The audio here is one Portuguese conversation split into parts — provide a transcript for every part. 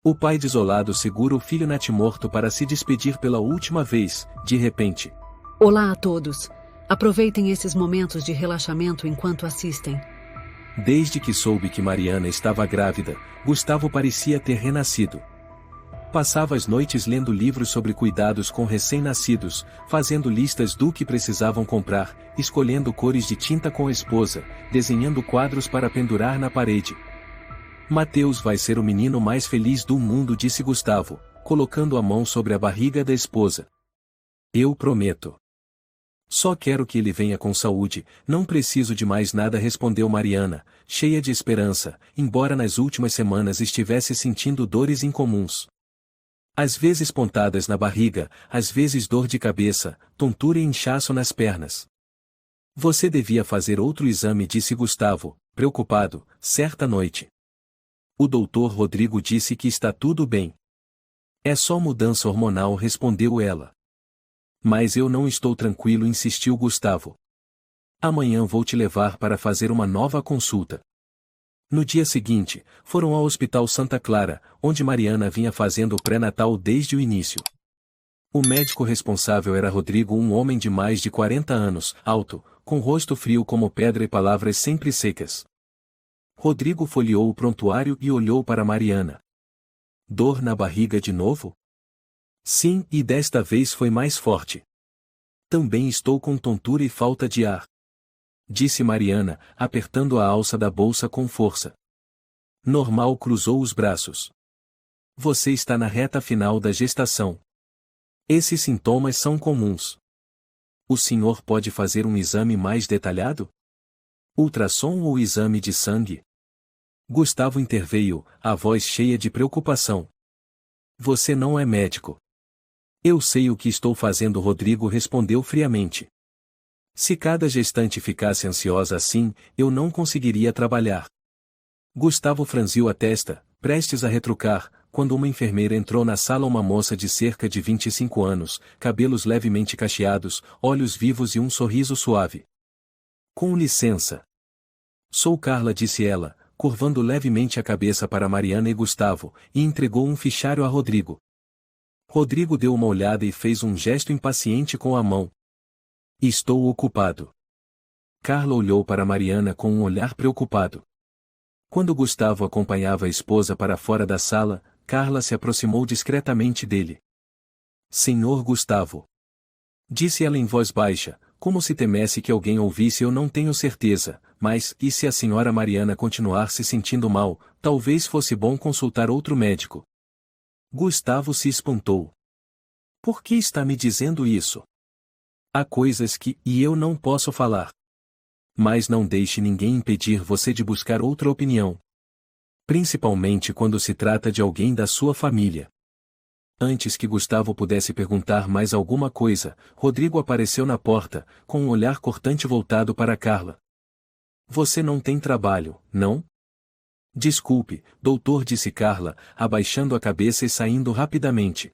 O pai desolado segura o filho natimorto para se despedir pela última vez, de repente. Olá a todos. Aproveitem esses momentos de relaxamento enquanto assistem. Desde que soube que Mariana estava grávida, Gustavo parecia ter renascido. Passava as noites lendo livros sobre cuidados com recém-nascidos, fazendo listas do que precisavam comprar, escolhendo cores de tinta com a esposa, desenhando quadros para pendurar na parede. Mateus vai ser o menino mais feliz do mundo, disse Gustavo, colocando a mão sobre a barriga da esposa. Eu prometo. Só quero que ele venha com saúde, não preciso de mais nada, respondeu Mariana, cheia de esperança, embora nas últimas semanas estivesse sentindo dores incomuns. Às vezes pontadas na barriga, às vezes dor de cabeça, tontura e inchaço nas pernas. Você devia fazer outro exame, disse Gustavo, preocupado, certa noite. O doutor Rodrigo disse que está tudo bem. É só mudança hormonal, respondeu ela. Mas eu não estou tranquilo, insistiu Gustavo. Amanhã vou te levar para fazer uma nova consulta. No dia seguinte, foram ao Hospital Santa Clara, onde Mariana vinha fazendo o pré-natal desde o início. O médico responsável era Rodrigo, um homem de mais de 40 anos, alto, com rosto frio como pedra e palavras sempre secas. Rodrigo folheou o prontuário e olhou para Mariana. Dor na barriga de novo? Sim, e desta vez foi mais forte. Também estou com tontura e falta de ar, disse Mariana, apertando a alça da bolsa com força. Normal, cruzou os braços. Você está na reta final da gestação. Esses sintomas são comuns. O senhor pode fazer um exame mais detalhado? Ultrassom ou exame de sangue? Gustavo interveio, a voz cheia de preocupação. Você não é médico. Eu sei o que estou fazendo, Rodrigo respondeu friamente. Se cada gestante ficasse ansiosa assim, eu não conseguiria trabalhar. Gustavo franziu a testa, prestes a retrucar, quando uma enfermeira entrou na sala, uma moça de cerca de 25 anos, cabelos levemente cacheados, olhos vivos e um sorriso suave. Com licença. Sou Carla, disse ela, curvando levemente a cabeça para Mariana e Gustavo, e entregou um fichário a Rodrigo. Rodrigo deu uma olhada e fez um gesto impaciente com a mão. Estou ocupado. Carla olhou para Mariana com um olhar preocupado. Quando Gustavo acompanhava a esposa para fora da sala, Carla se aproximou discretamente dele. Senhor Gustavo, disse ela em voz baixa, como se temesse que alguém ouvisse. Eu não tenho certeza, mas, e se a senhora Mariana continuar se sentindo mal, talvez fosse bom consultar outro médico. Gustavo se espantou. Por que está me dizendo isso? Há coisas que eu não posso falar. Mas não deixe ninguém impedir você de buscar outra opinião. Principalmente quando se trata de alguém da sua família. Antes que Gustavo pudesse perguntar mais alguma coisa, Rodrigo apareceu na porta, com um olhar cortante voltado para Carla. Você não tem trabalho, não? Desculpe, doutor, disse Carla, abaixando a cabeça e saindo rapidamente.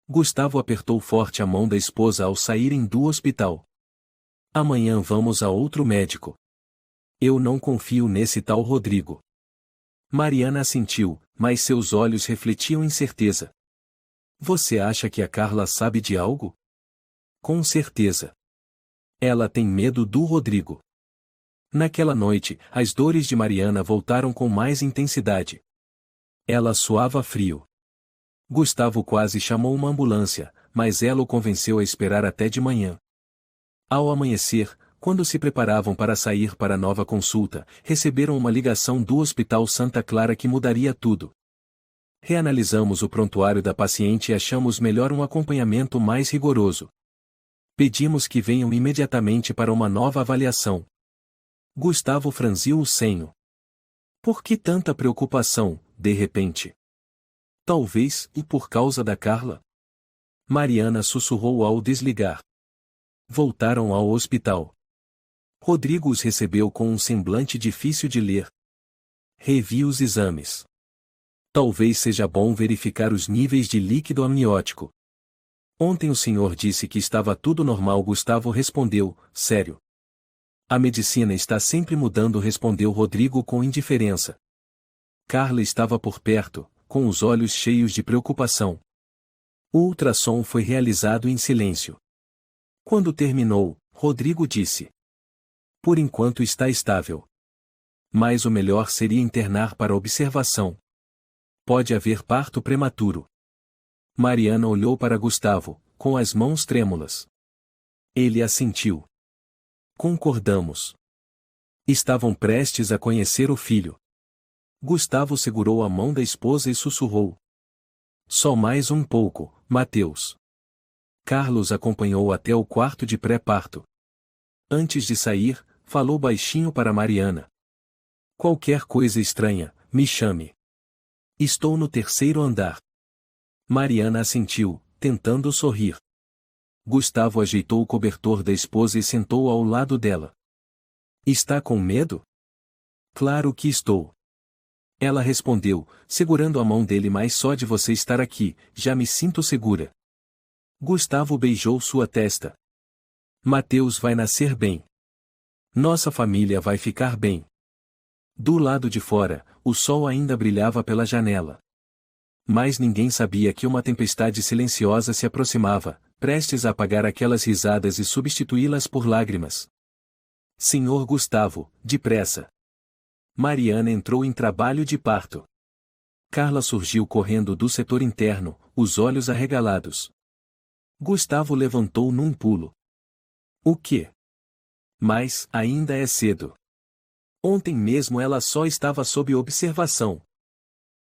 Gustavo apertou forte a mão da esposa ao saírem do hospital. Amanhã vamos a outro médico. Eu não confio nesse tal Rodrigo. Mariana assentiu, mas seus olhos refletiam incerteza. Você acha que a Carla sabe de algo? Com certeza. Ela tem medo do Rodrigo. Naquela noite, as dores de Mariana voltaram com mais intensidade. Ela suava frio. Gustavo quase chamou uma ambulância, mas ela o convenceu a esperar até de manhã. Ao amanhecer, quando se preparavam para sair para a nova consulta, receberam uma ligação do Hospital Santa Clara que mudaria tudo. Reanalisamos o prontuário da paciente e achamos melhor um acompanhamento mais rigoroso. Pedimos que venham imediatamente para uma nova avaliação. Gustavo franziu o senho. Por que tanta preocupação, de repente? Talvez, e por causa da Carla? Mariana sussurrou ao desligar. Voltaram ao hospital. Rodrigo os recebeu com um semblante difícil de ler. Revi os exames. Talvez seja bom verificar os níveis de líquido amniótico. Ontem o senhor disse que estava tudo normal. Gustavo respondeu, sério. A medicina está sempre mudando, respondeu Rodrigo com indiferença. Carla estava por perto, com os olhos cheios de preocupação. O ultrassom foi realizado em silêncio. Quando terminou, Rodrigo disse: "Por enquanto está estável. Mas o melhor seria internar para observação. Pode haver parto prematuro." Mariana olhou para Gustavo, com as mãos trêmulas. Ele assentiu. Concordamos. Estavam prestes a conhecer o filho. Gustavo segurou a mão da esposa e sussurrou: "Só mais um pouco, Mateus." Carlos acompanhou até o quarto de pré-parto. Antes de sair, falou baixinho para Mariana: "Qualquer coisa estranha, me chame. Estou no terceiro andar." Mariana assentiu, tentando sorrir. Gustavo ajeitou o cobertor da esposa e sentou ao lado dela. "Está com medo?" "Claro que estou." Ela respondeu, segurando a mão dele. "Mas só de você estar aqui, já me sinto segura." Gustavo beijou sua testa. "Mateus vai nascer bem. Nossa família vai ficar bem." Do lado de fora, o sol ainda brilhava pela janela. Mas ninguém sabia que uma tempestade silenciosa se aproximava, prestes a apagar aquelas risadas e substituí-las por lágrimas. "Senhor Gustavo, depressa." Mariana entrou em trabalho de parto. Carla surgiu correndo do setor interno, os olhos arregalados. Gustavo levantou num pulo. "O quê?" "Mas, ainda é cedo. Ontem mesmo ela só estava sob observação.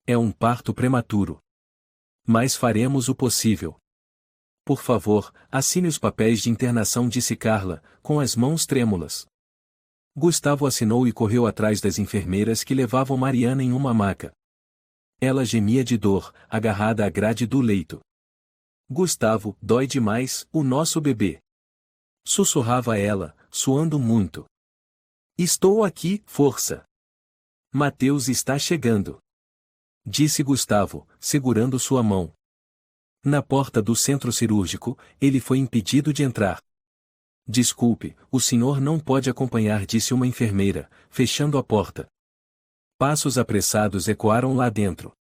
É um parto prematuro. Mas faremos o possível." "Por favor, assine os papéis de internação", disse Carla, com as mãos trêmulas. Gustavo assinou e correu atrás das enfermeiras que levavam Mariana em uma maca. Ela gemia de dor, agarrada à grade do leito. "Gustavo, dói demais, o nosso bebê." Sussurrava ela, suando muito. "Estou aqui, força. Mateus está chegando." Disse Gustavo, segurando sua mão. Na porta do centro cirúrgico, ele foi impedido de entrar. "Desculpe, o senhor não pode acompanhar", disse uma enfermeira, fechando a porta. Passos apressados ecoaram lá dentro.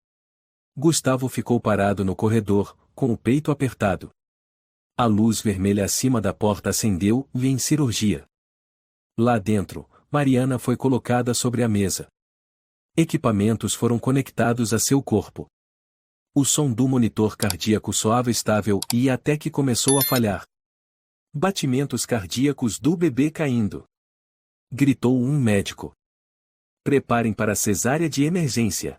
Gustavo ficou parado no corredor, com o peito apertado. A luz vermelha acima da porta acendeu, e em cirurgia. Lá dentro, Mariana foi colocada sobre a mesa. Equipamentos foram conectados a seu corpo. O som do monitor cardíaco soava estável e até que começou a falhar. "Batimentos cardíacos do bebê caindo", gritou um médico. "Preparem para a cesárea de emergência."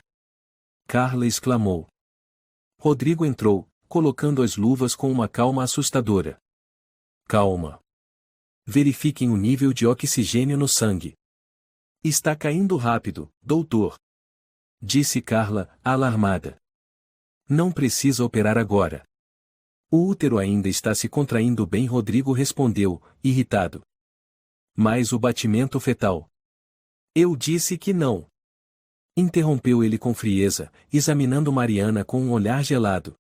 Carla exclamou. Rodrigo entrou, colocando as luvas com uma calma assustadora. "Calma. Verifiquem o nível de oxigênio no sangue." "Está caindo rápido, doutor", disse Carla, alarmada. "Não precisa operar agora. O útero ainda está se contraindo bem", Rodrigo respondeu, irritado. "Mas o batimento fetal?" "Eu disse que não." Interrompeu ele com frieza, examinando Mariana com um olhar gelado.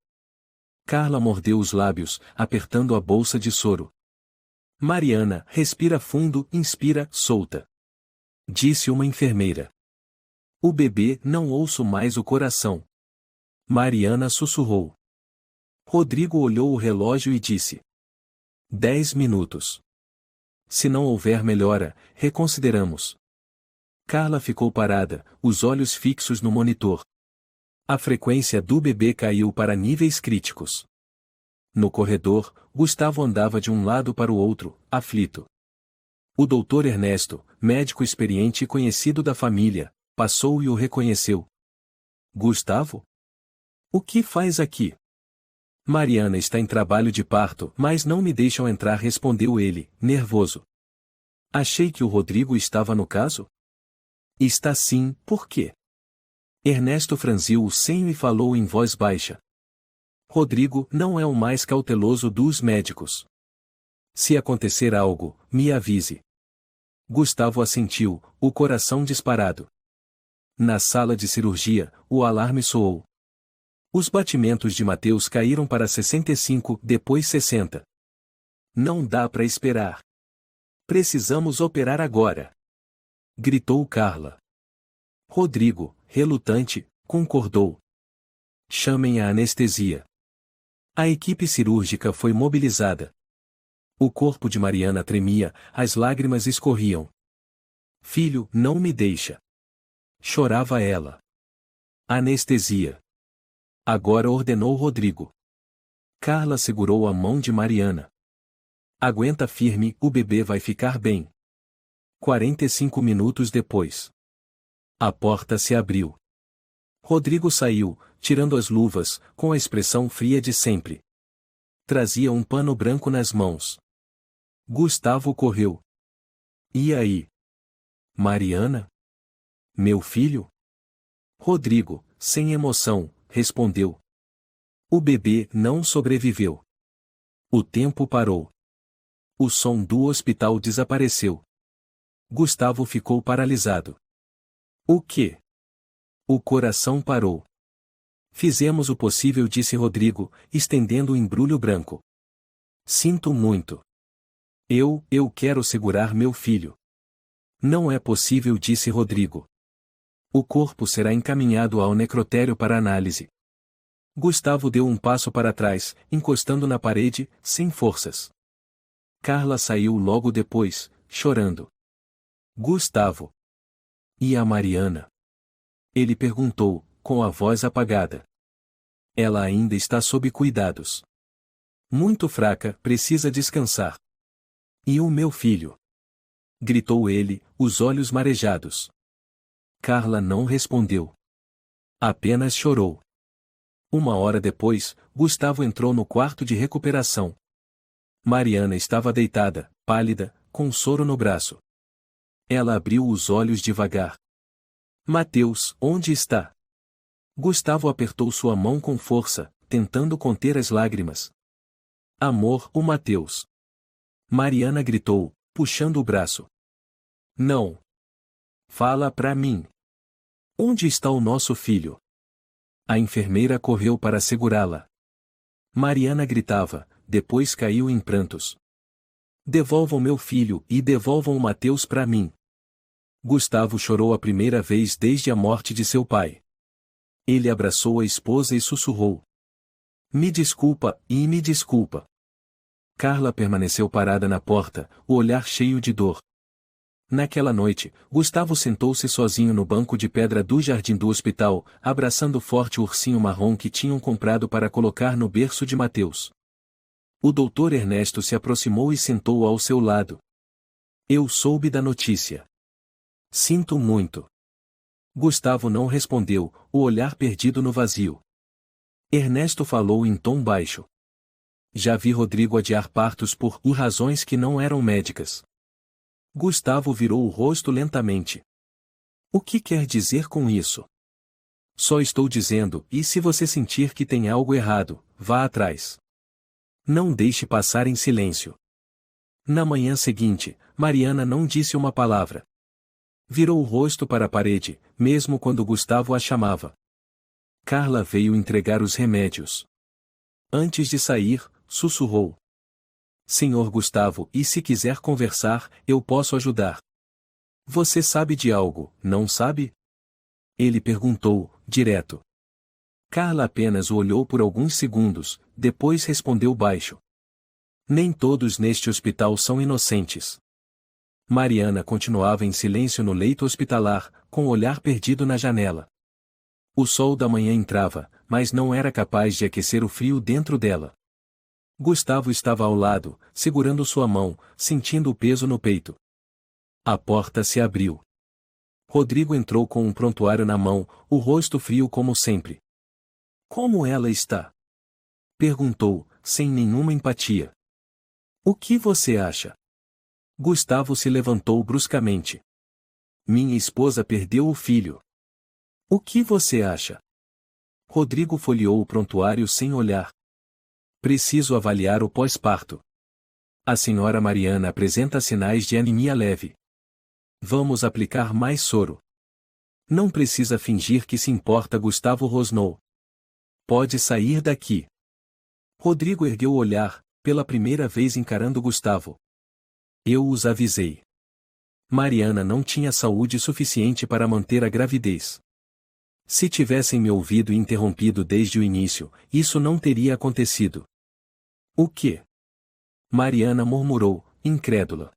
Carla mordeu os lábios, apertando a bolsa de soro. "Mariana, respira fundo, inspira, solta", disse uma enfermeira. "O bebê, não ouço mais o coração." Mariana sussurrou. Rodrigo olhou o relógio e disse: 10 minutos. Se não houver melhora, reconsideramos. Carla ficou parada, os olhos fixos no monitor. A frequência do bebê caiu para níveis críticos. No corredor, Gustavo andava de um lado para o outro, aflito. O doutor Ernesto, médico experiente e conhecido da família, passou e o reconheceu. "Gustavo? O que faz aqui?" "Mariana está em trabalho de parto, mas não me deixam entrar", respondeu ele, nervoso. "Achei que o Rodrigo estava no caso?" "Está sim, por quê?" Ernesto franziu o senho e falou em voz baixa. "Rodrigo não é o mais cauteloso dos médicos. Se acontecer algo, me avise." Gustavo assentiu, o coração disparado. Na sala de cirurgia, o alarme soou. Os batimentos de Mateus caíram para 65, depois 60. "Não dá para esperar. Precisamos operar agora", gritou Carla. Rodrigo, relutante, concordou. Chamem a anestesia. A equipe cirúrgica foi mobilizada. O corpo de Mariana tremia, as lágrimas escorriam. Filho, não me deixa. Chorava ela. Anestesia. Agora ordenou Rodrigo. Carla segurou a mão de Mariana. Aguenta firme, o bebê vai ficar bem. 45 minutos depois. A porta se abriu. Rodrigo saiu, tirando as luvas, com a expressão fria de sempre. Trazia um pano branco nas mãos. Gustavo correu. E aí? Mariana? Meu filho? Rodrigo, sem emoção, respondeu. O bebê não sobreviveu. O tempo parou. O som do hospital desapareceu. Gustavo ficou paralisado. O quê? O coração parou. Fizemos o possível, disse Rodrigo, estendendo o embrulho branco. Sinto muito. Eu quero segurar meu filho. Não é possível, disse Rodrigo. O corpo será encaminhado ao necrotério para análise. Gustavo deu um passo para trás, encostando na parede, sem forças. Carla saiu logo depois, chorando. Gustavo. E a Mariana? Ele perguntou, com a voz apagada. Ela ainda está sob cuidados. Muito fraca, precisa descansar. E o meu filho? Gritou ele, os olhos marejados. Carla não respondeu. Apenas chorou. 1 hora depois, Gustavo entrou no quarto de recuperação. Mariana estava deitada, pálida, com soro no braço. Ela abriu os olhos devagar. Mateus, onde está? Gustavo apertou sua mão com força, tentando conter as lágrimas. Amor, o Mateus. Mariana gritou, puxando o braço. Não. Fala pra mim. Onde está o nosso filho? A enfermeira correu para segurá-la. Mariana gritava, depois caiu em prantos. Devolvam meu filho e devolvam o Mateus pra mim. Gustavo chorou a primeira vez desde a morte de seu pai. Ele abraçou a esposa e sussurrou. Me desculpa, e me desculpa. Carla permaneceu parada na porta, o olhar cheio de dor. Naquela noite, Gustavo sentou-se sozinho no banco de pedra do jardim do hospital, abraçando forte o ursinho marrom que tinham comprado para colocar no berço de Mateus. O doutor Ernesto se aproximou e sentou ao seu lado. Eu soube da notícia. Sinto muito. Gustavo não respondeu, o olhar perdido no vazio. Ernesto falou em tom baixo. Já vi Rodrigo adiar partos por razões que não eram médicas. Gustavo virou o rosto lentamente. O que quer dizer com isso? Só estou dizendo, e se você sentir que tem algo errado, vá atrás. Não deixe passar em silêncio. Na manhã seguinte, Mariana não disse uma palavra. Virou o rosto para a parede, mesmo quando Gustavo a chamava. Carla veio entregar os remédios. Antes de sair, sussurrou. Senhor Gustavo, e se quiser conversar, eu posso ajudar. Você sabe de algo, não sabe? Ele perguntou, direto. Carla apenas o olhou por alguns segundos, depois respondeu baixo. Nem todos neste hospital são inocentes. Mariana continuava em silêncio no leito hospitalar, com o olhar perdido na janela. O sol da manhã entrava, mas não era capaz de aquecer o frio dentro dela. Gustavo estava ao lado, segurando sua mão, sentindo o peso no peito. A porta se abriu. Rodrigo entrou com um prontuário na mão, o rosto frio como sempre. Como ela está? Perguntou, sem nenhuma empatia. O que você acha? Gustavo se levantou bruscamente. Minha esposa perdeu o filho. O que você acha? Rodrigo folheou o prontuário sem olhar. Preciso avaliar o pós-parto. A senhora Mariana apresenta sinais de anemia leve. Vamos aplicar mais soro. Não precisa fingir que se importa, Gustavo rosnou. Pode sair daqui. Rodrigo ergueu o olhar, pela primeira vez encarando Gustavo. Eu os avisei. Mariana não tinha saúde suficiente para manter a gravidez. Se tivessem me ouvido e interrompido desde o início, isso não teria acontecido. O quê? Mariana murmurou, incrédula.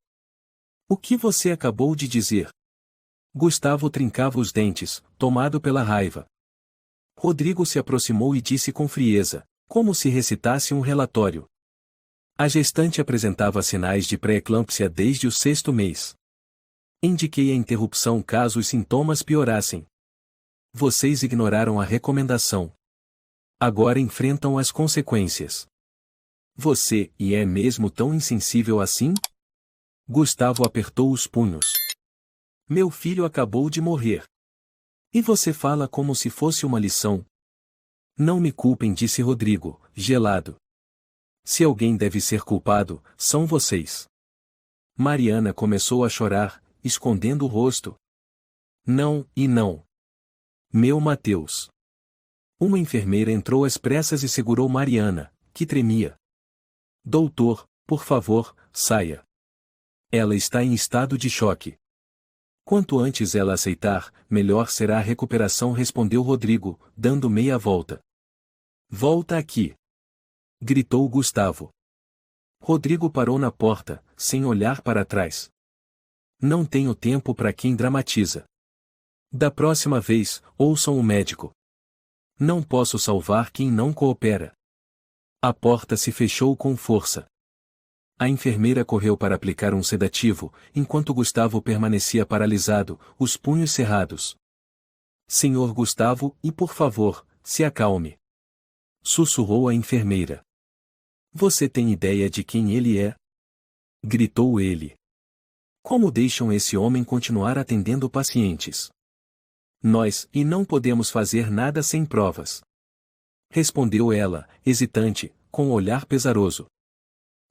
O que você acabou de dizer? Gustavo trincava os dentes, tomado pela raiva. Rodrigo se aproximou e disse com frieza, como se recitasse um relatório. A gestante apresentava sinais de pré-eclâmpsia desde o 6º mês. Indiquei a interrupção caso os sintomas piorassem. Vocês ignoraram a recomendação. Agora enfrentam as consequências. Você, e é mesmo tão insensível assim? Gustavo apertou os punhos. Meu filho acabou de morrer. E você fala como se fosse uma lição. Não me culpem, disse Rodrigo, gelado. Se alguém deve ser culpado, são vocês. Mariana começou a chorar, escondendo o rosto. Não, e não. Meu Mateus. Uma enfermeira entrou às pressas e segurou Mariana, que tremia. Doutor, por favor, saia. Ela está em estado de choque. Quanto antes ela aceitar, melhor será a recuperação, respondeu Rodrigo, dando meia volta. Volta aqui! Gritou Gustavo. Rodrigo parou na porta, sem olhar para trás. Não tenho tempo para quem dramatiza. Da próxima vez, ouçam o médico. Não posso salvar quem não coopera. A porta se fechou com força. A enfermeira correu para aplicar um sedativo, enquanto Gustavo permanecia paralisado, os punhos cerrados. Senhor Gustavo, e por favor, se acalme. Sussurrou a enfermeira. Você tem ideia de quem ele é? Gritou ele. Como deixam esse homem continuar atendendo pacientes? Nós, e não podemos fazer nada sem provas. Respondeu ela, hesitante, com um olhar pesaroso.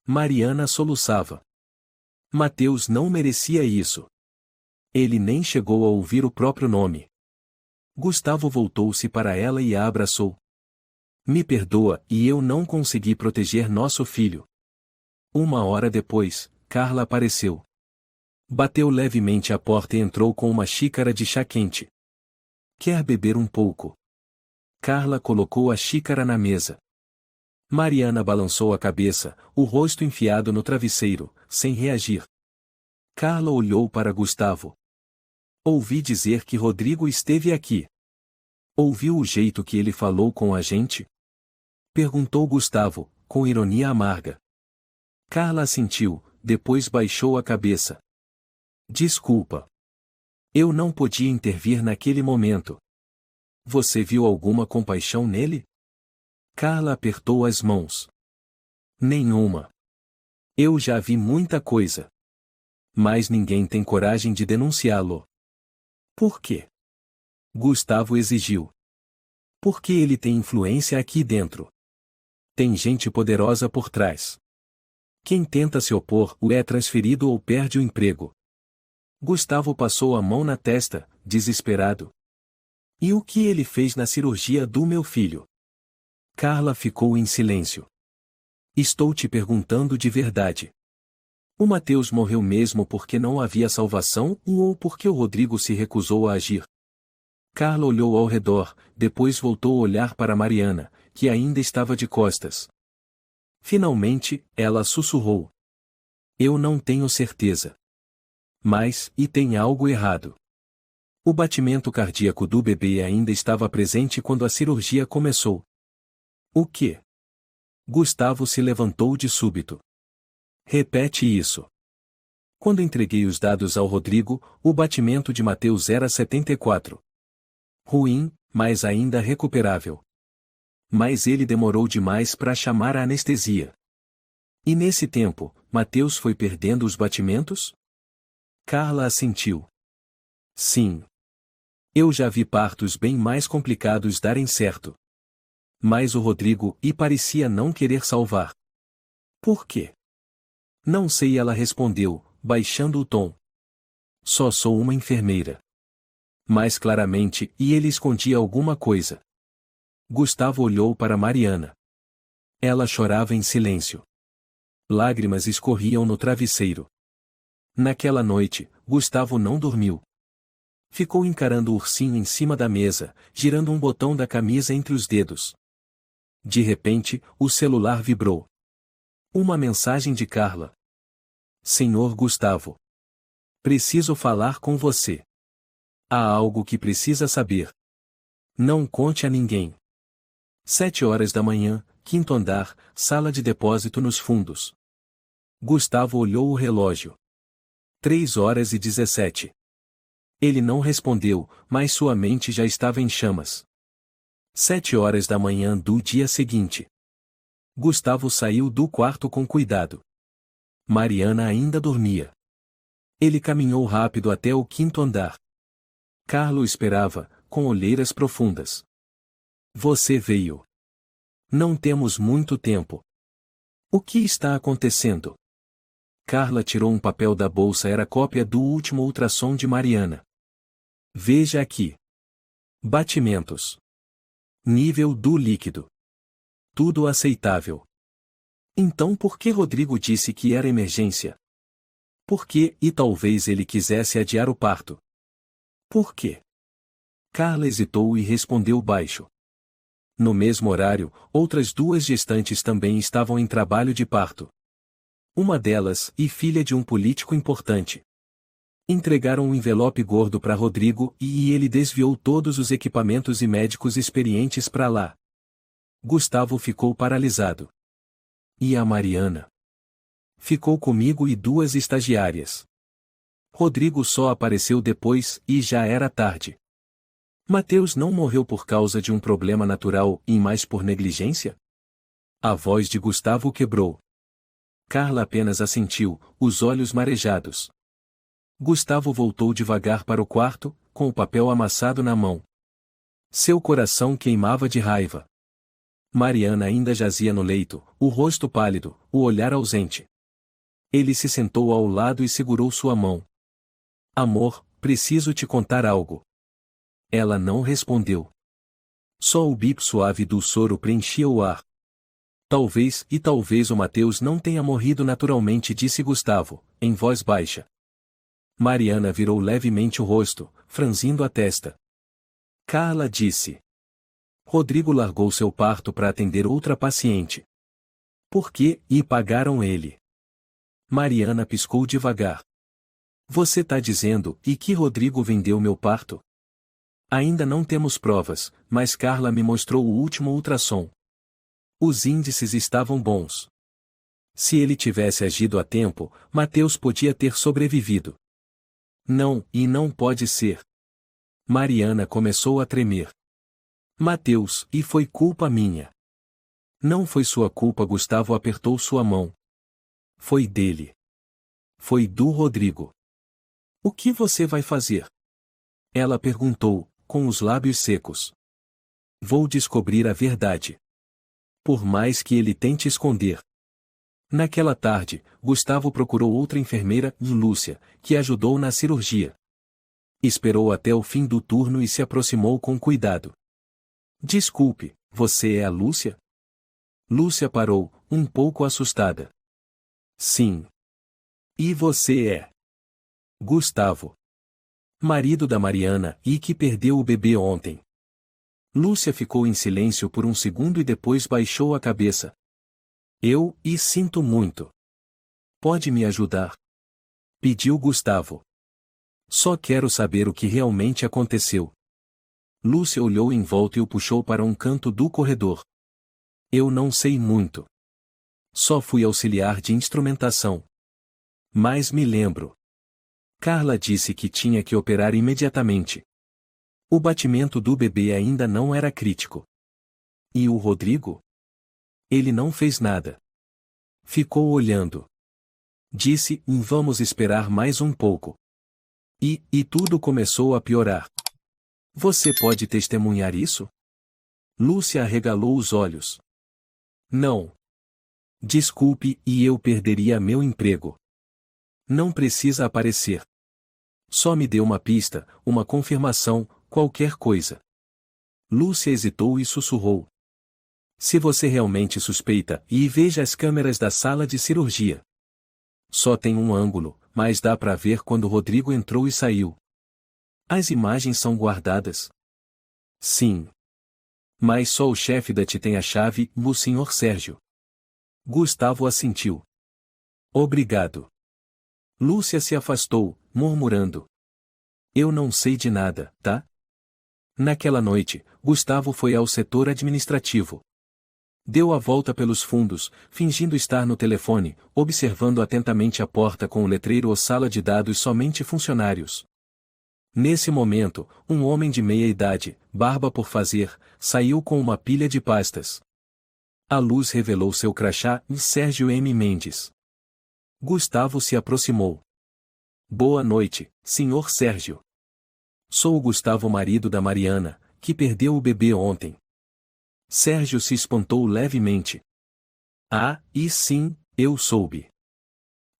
Mariana soluçava. Mateus não merecia isso. Ele nem chegou a ouvir o próprio nome. Gustavo voltou-se para ela e a abraçou. Me perdoa, e eu não consegui proteger nosso filho. 1 hora depois, Carla apareceu. Bateu levemente à porta e entrou com uma xícara de chá quente. Quer beber um pouco? Carla colocou a xícara na mesa. Mariana balançou a cabeça, o rosto enfiado no travesseiro, sem reagir. Carla olhou para Gustavo. Ouvi dizer que Rodrigo esteve aqui. Ouviu o jeito que ele falou com a gente? Perguntou Gustavo, com ironia amarga. Carla assentiu, depois baixou a cabeça. Desculpa. Eu não podia intervir naquele momento. Você viu alguma compaixão nele? Carla apertou as mãos. Nenhuma. Eu já vi muita coisa. Mas ninguém tem coragem de denunciá-lo. Por quê? Gustavo exigiu. Porque ele tem influência aqui dentro. Tem gente poderosa por trás. Quem tenta se opor o é transferido ou perde o emprego. Gustavo passou a mão na testa, desesperado. E o que ele fez na cirurgia do meu filho? Carla ficou em silêncio. Estou te perguntando de verdade. O Mateus morreu mesmo porque não havia salvação ou porque o Rodrigo se recusou a agir? Carla olhou ao redor, depois voltou a olhar para Mariana, que ainda estava de costas. Finalmente, ela sussurrou. Eu não tenho certeza. Mas, e tem algo errado. O batimento cardíaco do bebê ainda estava presente quando a cirurgia começou. O quê? Gustavo se levantou de súbito. Repete isso. Quando entreguei os dados ao Rodrigo, o batimento de Mateus era 74. Ruim, mas ainda recuperável. Mas ele demorou demais para chamar a anestesia. E nesse tempo, Mateus foi perdendo os batimentos? Carla assentiu. Sim. Eu já vi partos bem mais complicados darem certo. Mas o Rodrigo parecia não querer salvar. Por quê? Não sei, ela respondeu, baixando o tom. Só sou uma enfermeira. Mas claramente, ele escondia alguma coisa. Gustavo olhou para Mariana. Ela chorava em silêncio. Lágrimas escorriam no travesseiro. Naquela noite, Gustavo não dormiu. Ficou encarando o ursinho em cima da mesa, girando um botão da camisa entre os dedos. De repente, o celular vibrou. Uma mensagem de Carla. Senhor Gustavo. Preciso falar com você. Há algo que precisa saber. Não conte a ninguém. 7 horas da manhã, 5º andar, sala de depósito nos fundos. Gustavo olhou o relógio. 3h17. Ele não respondeu, mas sua mente já estava em chamas. 7 horas da manhã do dia seguinte. Gustavo saiu do quarto com cuidado. Mariana ainda dormia. Ele caminhou rápido até o 5º andar. Carlo esperava, com olheiras profundas. Você veio. Não temos muito tempo. O que está acontecendo? Carla tirou um papel da bolsa, era cópia do último ultrassom de Mariana. Veja aqui. Batimentos. Nível do líquido. Tudo aceitável. Então por que Rodrigo disse que era emergência? Por que, e talvez ele quisesse adiar o parto? Por quê? Carla hesitou e respondeu baixo. No mesmo horário, outras 2 gestantes também estavam em trabalho de parto. Uma delas, e filha de um político importante. Entregaram um envelope gordo para Rodrigo e ele desviou todos os equipamentos e médicos experientes para lá. Gustavo ficou paralisado. E a Mariana? Ficou comigo e 2 estagiárias. Rodrigo só apareceu depois e já era tarde. Mateus não morreu por causa de um problema natural e mais por negligência? A voz de Gustavo quebrou. Carla apenas assentiu, os olhos marejados. Gustavo voltou devagar para o quarto, com o papel amassado na mão. Seu coração queimava de raiva. Mariana ainda jazia no leito, o rosto pálido, o olhar ausente. Ele se sentou ao lado e segurou sua mão. Amor, preciso te contar algo. Ela não respondeu. Só o bip suave do soro preenchia o ar. Talvez o Mateus não tenha morrido naturalmente, disse Gustavo, em voz baixa. Mariana virou levemente o rosto, franzindo a testa. Carla disse. Rodrigo largou seu parto para atender outra paciente. Por quê? E pagaram ele. Mariana piscou devagar. Você tá dizendo, e que Rodrigo vendeu meu parto? Ainda não temos provas, mas Carla me mostrou o último ultrassom. Os índices estavam bons. Se ele tivesse agido a tempo, Mateus podia ter sobrevivido. Não, e não pode ser. Mariana começou a tremer. Mateus, e foi culpa minha. Não foi sua culpa. Gustavo apertou sua mão. Foi dele. Foi do Rodrigo. O que você vai fazer? Ela perguntou, com os lábios secos. Vou descobrir a verdade. Por mais que ele tente esconder. Naquela tarde, Gustavo procurou outra enfermeira, Lúcia, que ajudou na cirurgia. Esperou até o fim do turno e se aproximou com cuidado. Desculpe, você é a Lúcia? Lúcia parou, um pouco assustada. Sim. E você é? Gustavo. Marido da Mariana e que perdeu o bebê ontem. Lúcia ficou em silêncio por um segundo e depois baixou a cabeça. E sinto muito. Pode me ajudar? Pediu Gustavo. Só quero saber o que realmente aconteceu. Lúcia olhou em volta e o puxou para um canto do corredor. Eu não sei muito. Só fui auxiliar de instrumentação. Mas me lembro. Carla disse que tinha que operar imediatamente. O batimento do bebê ainda não era crítico. E o Rodrigo? Ele não fez nada. Ficou olhando. Disse, vamos esperar mais um pouco. E tudo começou a piorar. Você pode testemunhar isso? Lúcia arregalou os olhos. Não. Desculpe, e eu perderia meu emprego. Não precisa aparecer. Só me dê uma pista, uma confirmação, qualquer coisa. Lúcia hesitou e sussurrou. Se você realmente suspeita, e veja as câmeras da sala de cirurgia. Só tem um ângulo, mas dá para ver quando Rodrigo entrou e saiu. As imagens são guardadas? Sim. Mas só o chefe da TI tem a chave, o Sr. Sérgio. Gustavo assentiu. Obrigado. Lúcia se afastou, murmurando. Eu não sei de nada, tá? Naquela noite, Gustavo foi ao setor administrativo. Deu a volta pelos fundos, fingindo estar no telefone, observando atentamente a porta com o letreiro ou sala de dados somente funcionários. Nesse momento, um homem de meia idade, barba por fazer, saiu com uma pilha de pastas. A luz revelou seu crachá e Sérgio M. Mendes. Gustavo se aproximou. Boa noite, Sr. Sérgio. Sou o Gustavo, marido da Mariana, que perdeu o bebê ontem. Sérgio se espantou levemente. Ah, e sim, eu soube.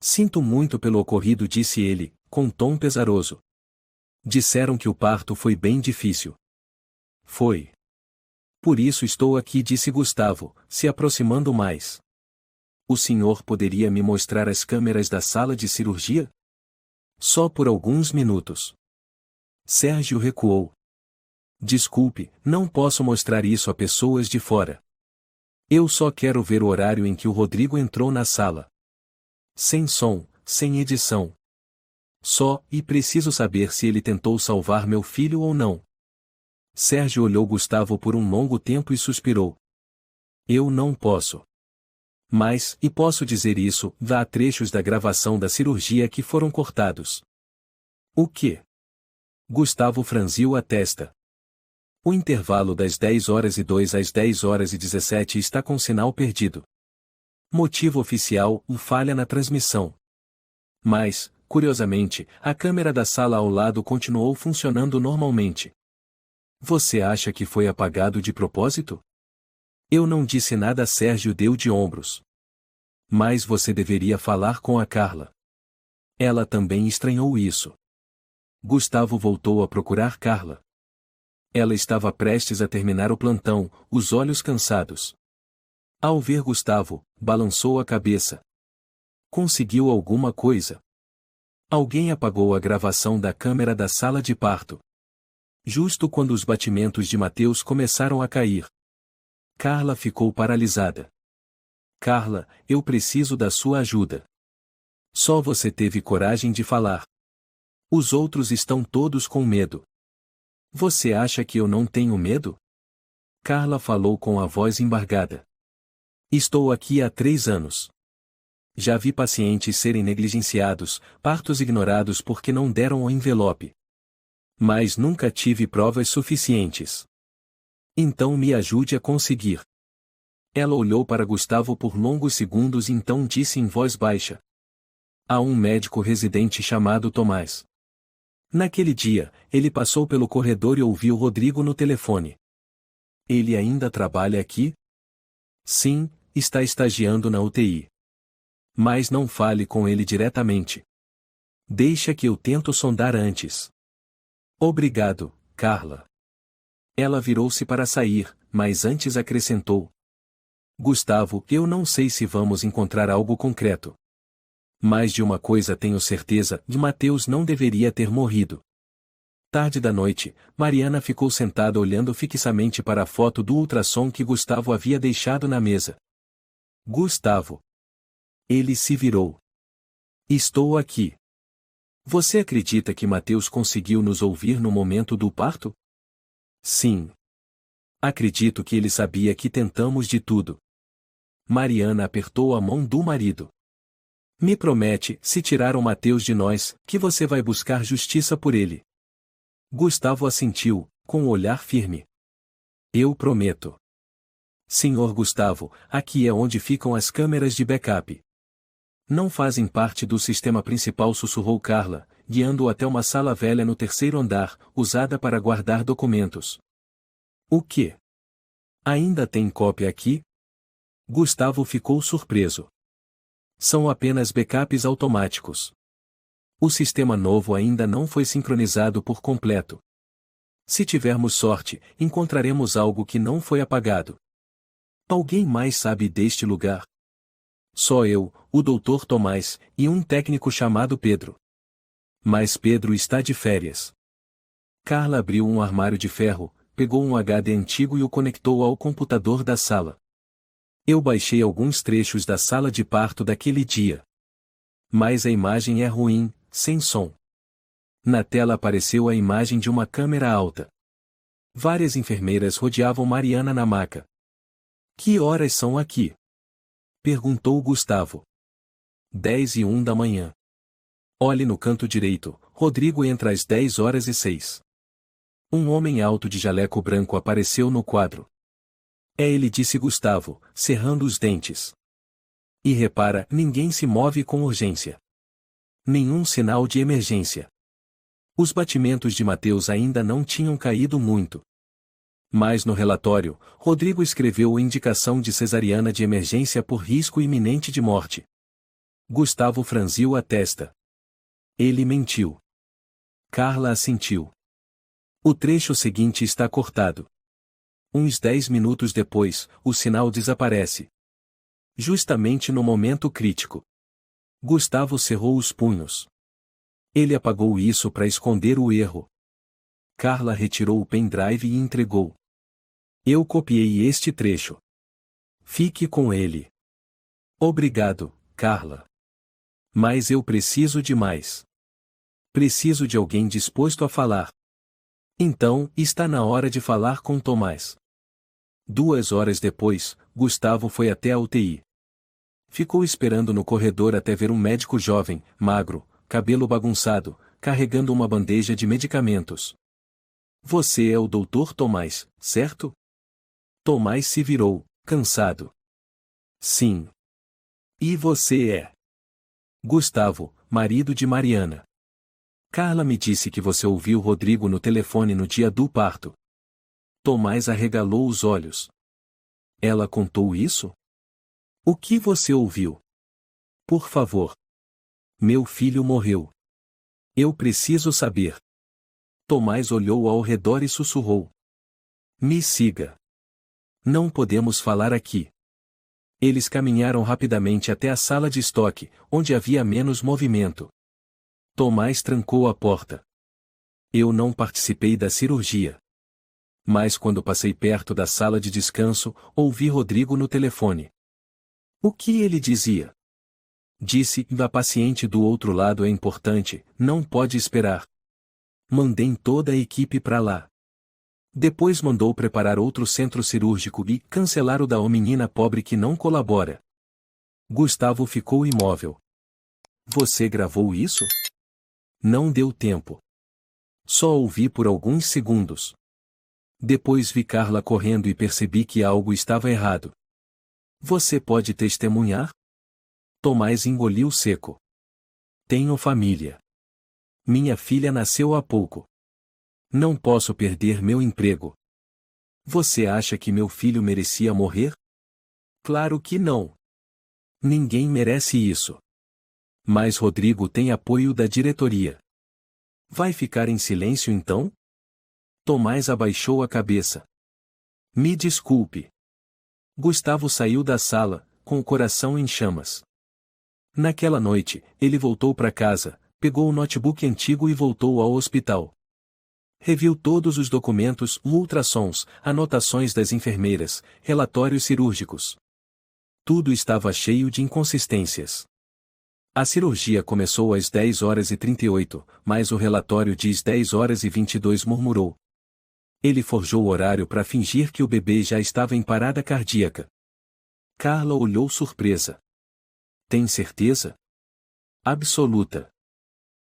Sinto muito pelo ocorrido, disse ele, com tom pesaroso. Disseram que o parto foi bem difícil. Foi. Por isso estou aqui, disse Gustavo, se aproximando mais. O senhor poderia me mostrar as câmeras da sala de cirurgia? Só por alguns minutos. Sérgio recuou. Desculpe, não posso mostrar isso a pessoas de fora. Eu só quero ver o horário em que o Rodrigo entrou na sala. Sem som, sem edição. Só, e preciso saber se ele tentou salvar meu filho ou não. Sérgio olhou Gustavo por um longo tempo e suspirou. Eu não posso. Mas, e posso dizer isso, há trechos da gravação da cirurgia que foram cortados. O quê? Gustavo franziu a testa. O intervalo das 10h02 às 10h17 está com sinal perdido. Motivo oficial, falha na transmissão. Mas, curiosamente, a câmera da sala ao lado continuou funcionando normalmente. Você acha que foi apagado de propósito? Eu não disse nada, Sérgio deu de ombros. Mas você deveria falar com a Carla. Ela também estranhou isso. Gustavo voltou a procurar Carla. Ela estava prestes a terminar o plantão, os olhos cansados. Ao ver Gustavo, balançou a cabeça. Conseguiu alguma coisa? Alguém apagou a gravação da câmera da sala de parto. Justo quando os batimentos de Mateus começaram a cair. Carla ficou paralisada. Carla, eu preciso da sua ajuda. Só você teve coragem de falar. Os outros estão todos com medo. Você acha que eu não tenho medo? Carla falou com a voz embargada. Estou aqui há 3 anos. Já vi pacientes serem negligenciados, partos ignorados porque não deram o envelope. Mas nunca tive provas suficientes. Então me ajude a conseguir. Ela olhou para Gustavo por longos segundos e então disse em voz baixa. Há um médico residente chamado Tomás. Naquele dia, ele passou pelo corredor e ouviu Rodrigo no telefone. Ele ainda trabalha aqui? Sim, está estagiando na UTI. Mas não fale com ele diretamente. Deixa que eu tento sondar antes. Obrigado, Carla. Ela virou-se para sair, mas antes acrescentou. Gustavo, eu não sei se vamos encontrar algo concreto. Mas de uma coisa tenho certeza, de Mateus não deveria ter morrido. Tarde da noite, Mariana ficou sentada olhando fixamente para a foto do ultrassom que Gustavo havia deixado na mesa. Gustavo. Ele se virou. Estou aqui. Você acredita que Mateus conseguiu nos ouvir no momento do parto? Sim. Acredito que ele sabia que tentamos de tudo. Mariana apertou a mão do marido. Me promete, se tirar o Mateus de nós, que você vai buscar justiça por ele. Gustavo assentiu, com o olhar firme. Eu prometo. Senhor Gustavo, aqui é onde ficam as câmeras de backup. Não fazem parte do sistema principal, sussurrou Carla, guiando-o até uma sala velha no 3º andar, usada para guardar documentos. O quê? Ainda tem cópia aqui? Gustavo ficou surpreso. São apenas backups automáticos. O sistema novo ainda não foi sincronizado por completo. Se tivermos sorte, encontraremos algo que não foi apagado. Alguém mais sabe deste lugar? Só eu, o Dr. Tomás, e um técnico chamado Pedro. Mas Pedro está de férias. Carla abriu um armário de ferro, pegou um HD antigo e o conectou ao computador da sala. Eu baixei alguns trechos da sala de parto daquele dia. Mas a imagem é ruim, sem som. Na tela apareceu a imagem de uma câmera alta. Várias enfermeiras rodeavam Mariana na maca. Que horas são aqui? Perguntou Gustavo. 10:01 da manhã. Olhe no canto direito, Rodrigo entra às 10h06. Um homem alto de jaleco branco apareceu no quadro. É ele, disse Gustavo, cerrando os dentes. E repara, ninguém se move com urgência. Nenhum sinal de emergência. Os batimentos de Mateus ainda não tinham caído muito. Mas no relatório, Rodrigo escreveu indicação de cesariana de emergência por risco iminente de morte. Gustavo franziu a testa. Ele mentiu. Carla assentiu. O trecho seguinte está cortado. Uns 10 minutos depois, o sinal desaparece. Justamente no momento crítico. Gustavo cerrou os punhos. Ele apagou isso para esconder o erro. Carla retirou o pendrive e entregou. Eu copiei este trecho. Fique com ele. Obrigado, Carla. Mas eu preciso de mais. Preciso de alguém disposto a falar. Então, está na hora de falar com Tomás. 2 horas depois, Gustavo foi até a UTI. Ficou esperando no corredor até ver um médico jovem, magro, cabelo bagunçado, carregando uma bandeja de medicamentos. Você é o Dr. Tomás, certo? Tomás se virou, cansado. Sim. E você é? Gustavo, marido de Mariana. Carla me disse que você ouviu Rodrigo no telefone no dia do parto. Tomás arregalou os olhos. Ela contou isso? O que você ouviu? Por favor. Meu filho morreu. Eu preciso saber. Tomás olhou ao redor e sussurrou. Me siga. Não podemos falar aqui. Eles caminharam rapidamente até a sala de estoque, onde havia menos movimento. Tomás trancou a porta. Eu não participei da cirurgia. Mas quando passei perto da sala de descanso, ouvi Rodrigo no telefone. O que ele dizia? Disse: a paciente do outro lado é importante, não pode esperar. Mandei toda a equipe para lá. Depois mandou preparar outro centro cirúrgico e cancelar o da menina pobre que não colabora. Gustavo ficou imóvel. Você gravou isso? Não deu tempo. Só ouvi por alguns segundos. Depois vi Carla correndo e percebi que algo estava errado. Você pode testemunhar? Tomás engoliu seco. Tenho família. Minha filha nasceu há pouco. Não posso perder meu emprego. Você acha que meu filho merecia morrer? Claro que não. Ninguém merece isso. Mas Rodrigo tem apoio da diretoria. Vai ficar em silêncio então? Tomás abaixou a cabeça. Me desculpe. Gustavo saiu da sala, com o coração em chamas. Naquela noite, ele voltou para casa, pegou o notebook antigo e voltou ao hospital. Reviu todos os documentos, ultrassons, anotações das enfermeiras, relatórios cirúrgicos. Tudo estava cheio de inconsistências. A cirurgia começou às 10h38, mas o relatório diz 10h22, murmurou. Ele forjou o horário para fingir que o bebê já estava em parada cardíaca. Carla olhou surpresa. Tem certeza? Absoluta.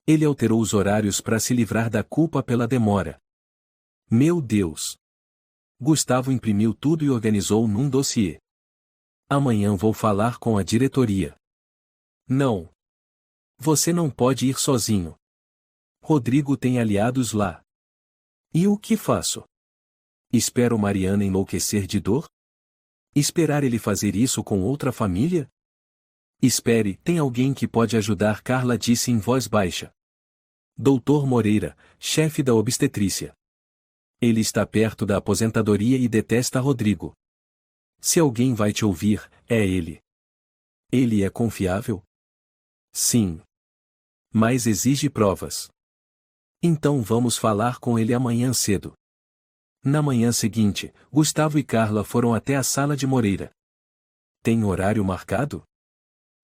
Ele alterou os horários para se livrar da culpa pela demora. Meu Deus! Gustavo imprimiu tudo e organizou num dossiê. Amanhã vou falar com a diretoria. Não. Você não pode ir sozinho. Rodrigo tem aliados lá. E o que faço? Espero Mariana enlouquecer de dor? Esperar ele fazer isso com outra família? Espere, tem alguém que pode ajudar, Carla disse em voz baixa. Doutor Moreira, chefe da obstetrícia. Ele está perto da aposentadoria e detesta Rodrigo. Se alguém vai te ouvir, é ele. Ele é confiável? Sim. Mas exige provas. Então vamos falar com ele amanhã cedo. Na manhã seguinte, Gustavo e Carla foram até a sala de Moreira. Tem horário marcado?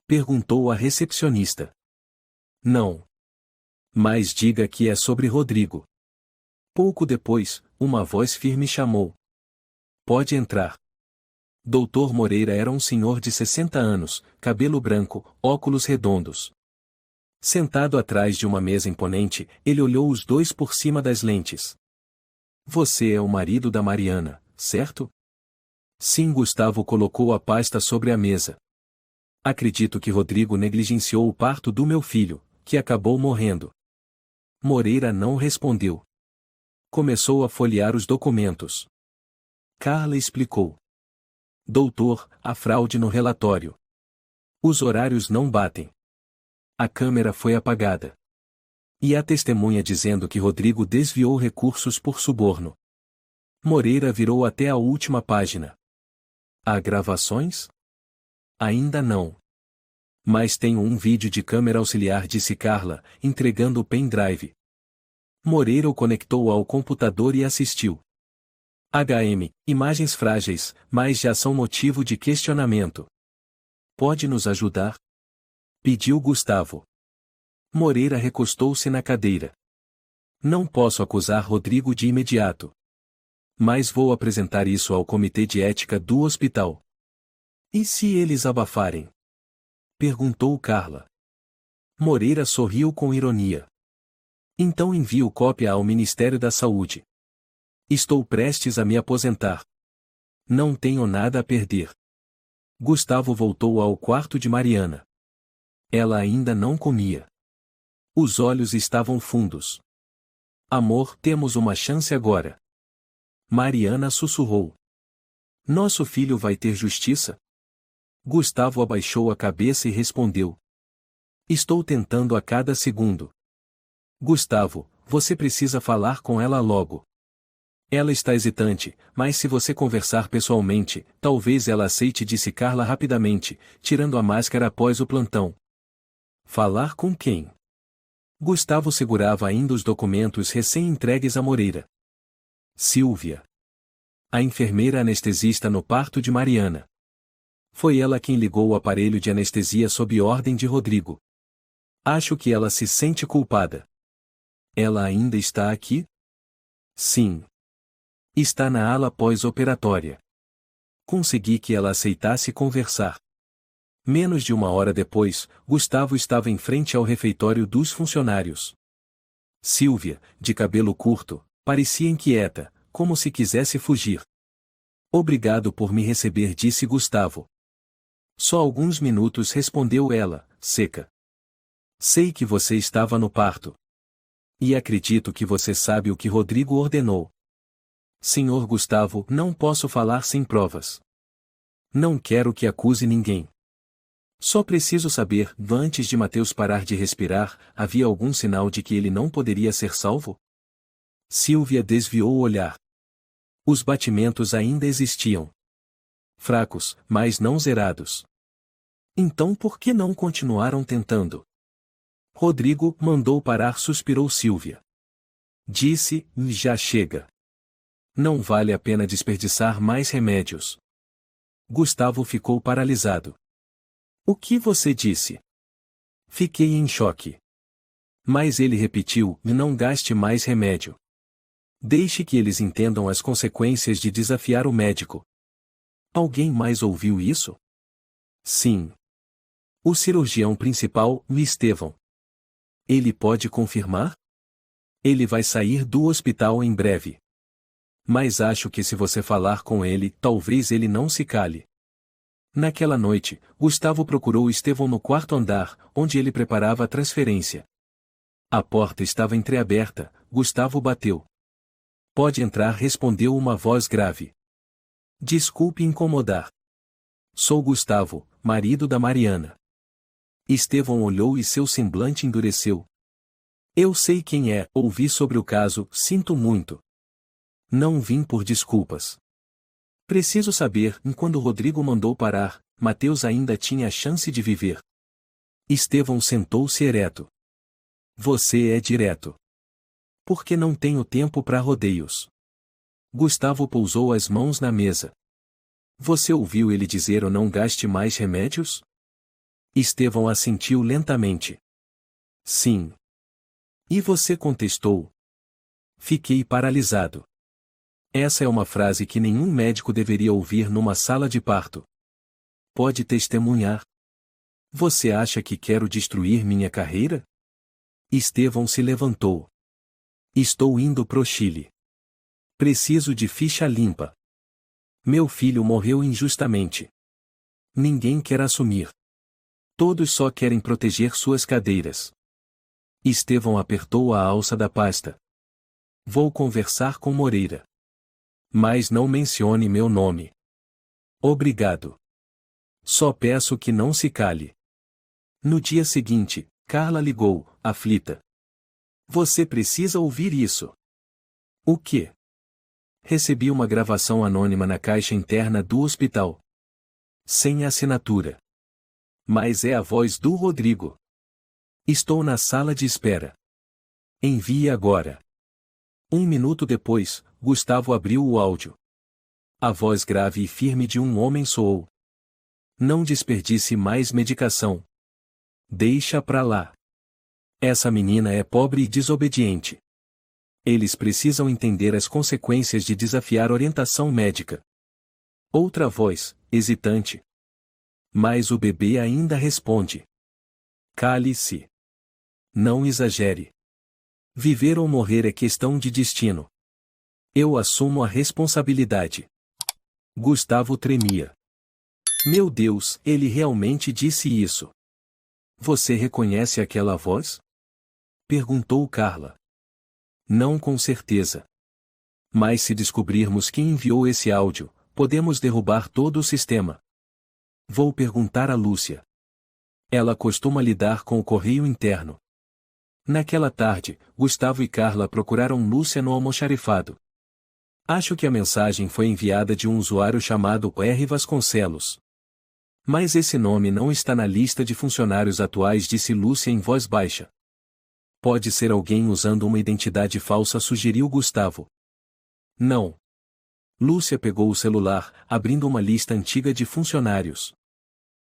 Perguntou a recepcionista. Não. Mas diga que é sobre Rodrigo. Pouco depois, uma voz firme chamou. Pode entrar. Doutor Moreira era um senhor de 60 anos, cabelo branco, óculos redondos. Sentado atrás de uma mesa imponente, ele olhou os dois por cima das lentes. Você é o marido da Mariana, certo? Sim, Gustavo colocou a pasta sobre a mesa. Acredito que Rodrigo negligenciou o parto do meu filho, que acabou morrendo. Moreira não respondeu. Começou a folhear os documentos. Carla explicou. Doutor, há fraude no relatório. Os horários não batem. A câmera foi apagada. E há testemunha dizendo que Rodrigo desviou recursos por suborno. Moreira virou até a última página. Há gravações? Ainda não. Mas tenho um vídeo de câmera auxiliar, disse Carla, entregando o pendrive. Moreira o conectou ao computador e assistiu. Imagens frágeis, mas já são motivo de questionamento. Pode nos ajudar? Pediu Gustavo. Moreira recostou-se na cadeira. Não posso acusar Rodrigo de imediato. Mas vou apresentar isso ao comitê de ética do hospital. E se eles abafarem? Perguntou Carla. Moreira sorriu com ironia. Então envio cópia ao Ministério da Saúde. Estou prestes a me aposentar. Não tenho nada a perder. Gustavo voltou ao quarto de Mariana. Ela ainda não comia. Os olhos estavam fundos. Amor, temos uma chance agora. Mariana sussurrou. Nosso filho vai ter justiça? Gustavo abaixou a cabeça e respondeu. Estou tentando a cada segundo. Gustavo, você precisa falar com ela logo. Ela está hesitante, mas se você conversar pessoalmente, talvez ela aceite, disse Carla rapidamente, tirando a máscara após o plantão. Falar com quem? Gustavo segurava ainda os documentos recém-entregues a Moreira. Silvia. A enfermeira anestesista no parto de Mariana. Foi ela quem ligou o aparelho de anestesia sob ordem de Rodrigo. Acho que ela se sente culpada. Ela ainda está aqui? Sim. Está na ala pós-operatória. Consegui que ela aceitasse conversar. Menos de uma hora depois, Gustavo estava em frente ao refeitório dos funcionários. Silvia, de cabelo curto, parecia inquieta, como se quisesse fugir. Obrigado por me receber, disse Gustavo. Só alguns minutos, respondeu ela, seca. Sei que você estava no parto. E acredito que você sabe o que Rodrigo ordenou. Senhor Gustavo, não posso falar sem provas. Não quero que acuse ninguém. Só preciso saber, antes de Mateus parar de respirar, havia algum sinal de que ele não poderia ser salvo? Silvia desviou o olhar. Os batimentos ainda existiam. Fracos, mas não zerados. Então por que não continuaram tentando? Rodrigo mandou parar, suspirou Silvia. Disse, já chega. Não vale a pena desperdiçar mais remédios. Gustavo ficou paralisado. O que você disse? Fiquei em choque. Mas ele repetiu, não gaste mais remédio. Deixe que eles entendam as consequências de desafiar o médico. Alguém mais ouviu isso? Sim. O cirurgião principal, Estevão. Ele pode confirmar? Ele vai sair do hospital em breve. Mas acho que se você falar com ele, talvez ele não se cale. Naquela noite, Gustavo procurou Estevão no quarto andar, onde ele preparava a transferência. A porta estava entreaberta, Gustavo bateu. Pode entrar, respondeu uma voz grave. Desculpe incomodar. Sou Gustavo, marido da Mariana. Estevão olhou e seu semblante endureceu. Eu sei quem é, ouvi sobre o caso, sinto muito. Não vim por desculpas. Preciso saber, quando Rodrigo mandou parar, Mateus ainda tinha a chance de viver. Estevão sentou-se ereto. Você é direto. Porque não tenho tempo para rodeios. Gustavo pousou as mãos na mesa. Você ouviu ele dizer ou não gaste mais remédios? Estevão assentiu lentamente. Sim. E você contestou? Fiquei paralisado. Essa é uma frase que nenhum médico deveria ouvir numa sala de parto. Pode testemunhar. Você acha que quero destruir minha carreira? Estevão se levantou. Estou indo pro Chile. Preciso de ficha limpa. Meu filho morreu injustamente. Ninguém quer assumir. Todos só querem proteger suas cadeiras. Estevão apertou a alça da pasta. Vou conversar com Moreira. Mas não mencione meu nome. Obrigado. Só peço que não se cale. No dia seguinte, Carla ligou, aflita. Você precisa ouvir isso. O quê? Recebi uma gravação anônima na caixa interna do hospital. Sem assinatura. Mas é a voz do Rodrigo. Estou na sala de espera. Envie agora. 1 minuto depois, Gustavo abriu o áudio. A voz grave e firme de um homem soou. Não desperdice mais medicação. Deixa pra lá. Essa menina é pobre e desobediente. Eles precisam entender as consequências de desafiar orientação médica. Outra voz, hesitante. Mas o bebê ainda responde. Cale-se. Não exagere. Viver ou morrer é questão de destino. Eu assumo a responsabilidade. Gustavo tremia. Meu Deus, ele realmente disse isso. Você reconhece aquela voz? Perguntou Carla. Não com certeza. Mas se descobrirmos quem enviou esse áudio, podemos derrubar todo o sistema. Vou perguntar a Lúcia. Ela costuma lidar com o correio interno. Naquela tarde, Gustavo e Carla procuraram Lúcia no almoxarifado. Acho que a mensagem foi enviada de um usuário chamado R. Vasconcelos. Mas esse nome não está na lista de funcionários atuais, disse Lúcia em voz baixa. Pode ser alguém usando uma identidade falsa, sugeriu Gustavo. Não. Lúcia pegou o celular, abrindo uma lista antiga de funcionários.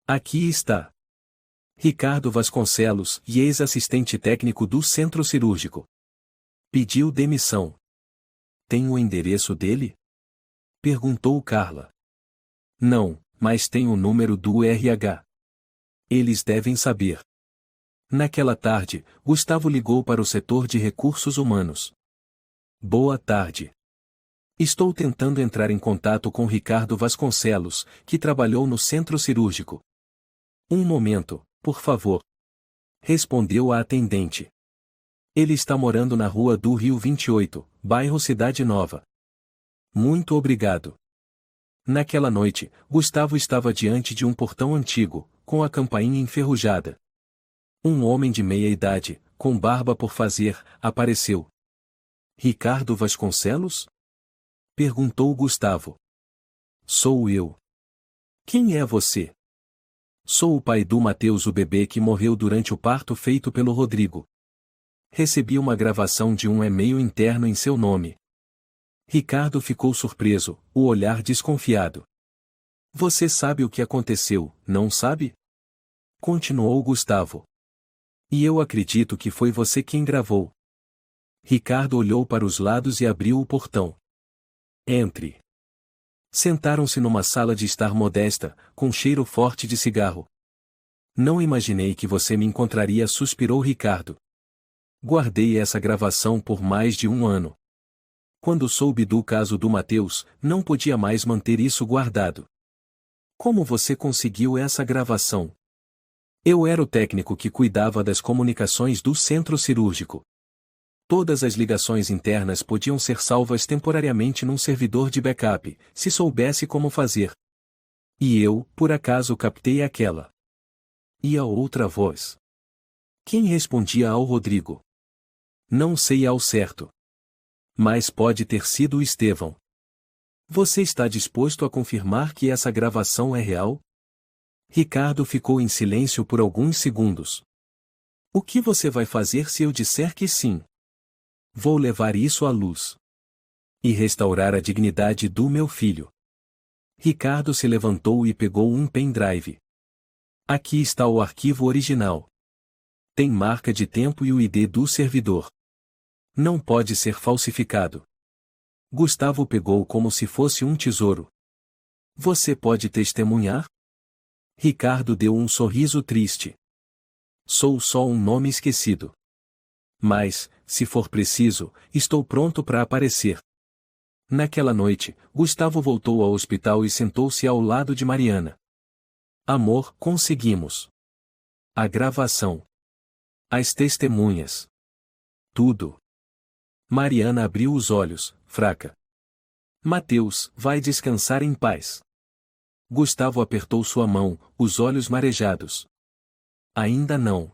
Aqui está. Ricardo Vasconcelos, e ex-assistente técnico do centro cirúrgico. Pediu demissão. Tem o endereço dele? Perguntou Carla. Não, mas tem o número do RH. Eles devem saber. Naquela tarde, Gustavo ligou para o setor de recursos humanos. Boa tarde. Estou tentando entrar em contato com Ricardo Vasconcelos, que trabalhou no centro cirúrgico. Um momento, por favor. Respondeu a atendente. Ele está morando na Rua do Rio 28, bairro Cidade Nova. Muito obrigado. Naquela noite, Gustavo estava diante de um portão antigo, com a campainha enferrujada. Um homem de meia idade, com barba por fazer, apareceu. Ricardo Vasconcelos? Perguntou Gustavo. Sou eu. Quem é você? Sou o pai do Mateus, o bebê que morreu durante o parto feito pelo Rodrigo. Recebi uma gravação de um e-mail interno em seu nome. Ricardo ficou surpreso, o olhar desconfiado. Você sabe o que aconteceu, não sabe? Continuou Gustavo. E eu acredito que foi você quem gravou. Ricardo olhou para os lados e abriu o portão. Entre. Sentaram-se numa sala de estar modesta, com cheiro forte de cigarro. Não imaginei que você me encontraria, suspirou Ricardo. Guardei essa gravação por mais de 1 ano. Quando soube do caso do Mateus, não podia mais manter isso guardado. Como você conseguiu essa gravação? Eu era o técnico que cuidava das comunicações do centro cirúrgico. Todas as ligações internas podiam ser salvas temporariamente num servidor de backup, se soubesse como fazer. E eu, por acaso, captei aquela. E a outra voz? Quem respondia ao Rodrigo? Não sei ao certo. Mas pode ter sido o Estevão. Você está disposto a confirmar que essa gravação é real? Ricardo ficou em silêncio por alguns segundos. O que você vai fazer se eu disser que sim? Vou levar isso à luz. E restaurar a dignidade do meu filho. Ricardo se levantou e pegou um pendrive. Aqui está o arquivo original. Tem marca de tempo e o ID do servidor. Não pode ser falsificado. Gustavo pegou como se fosse um tesouro. Você pode testemunhar? Ricardo deu um sorriso triste. Sou só um nome esquecido. Mas, se for preciso, estou pronto para aparecer. Naquela noite, Gustavo voltou ao hospital e sentou-se ao lado de Mariana. Amor, conseguimos. A gravação. As testemunhas. Tudo. Mariana abriu os olhos, fraca. Mateus, vai descansar em paz. Gustavo apertou sua mão, os olhos marejados. Ainda não.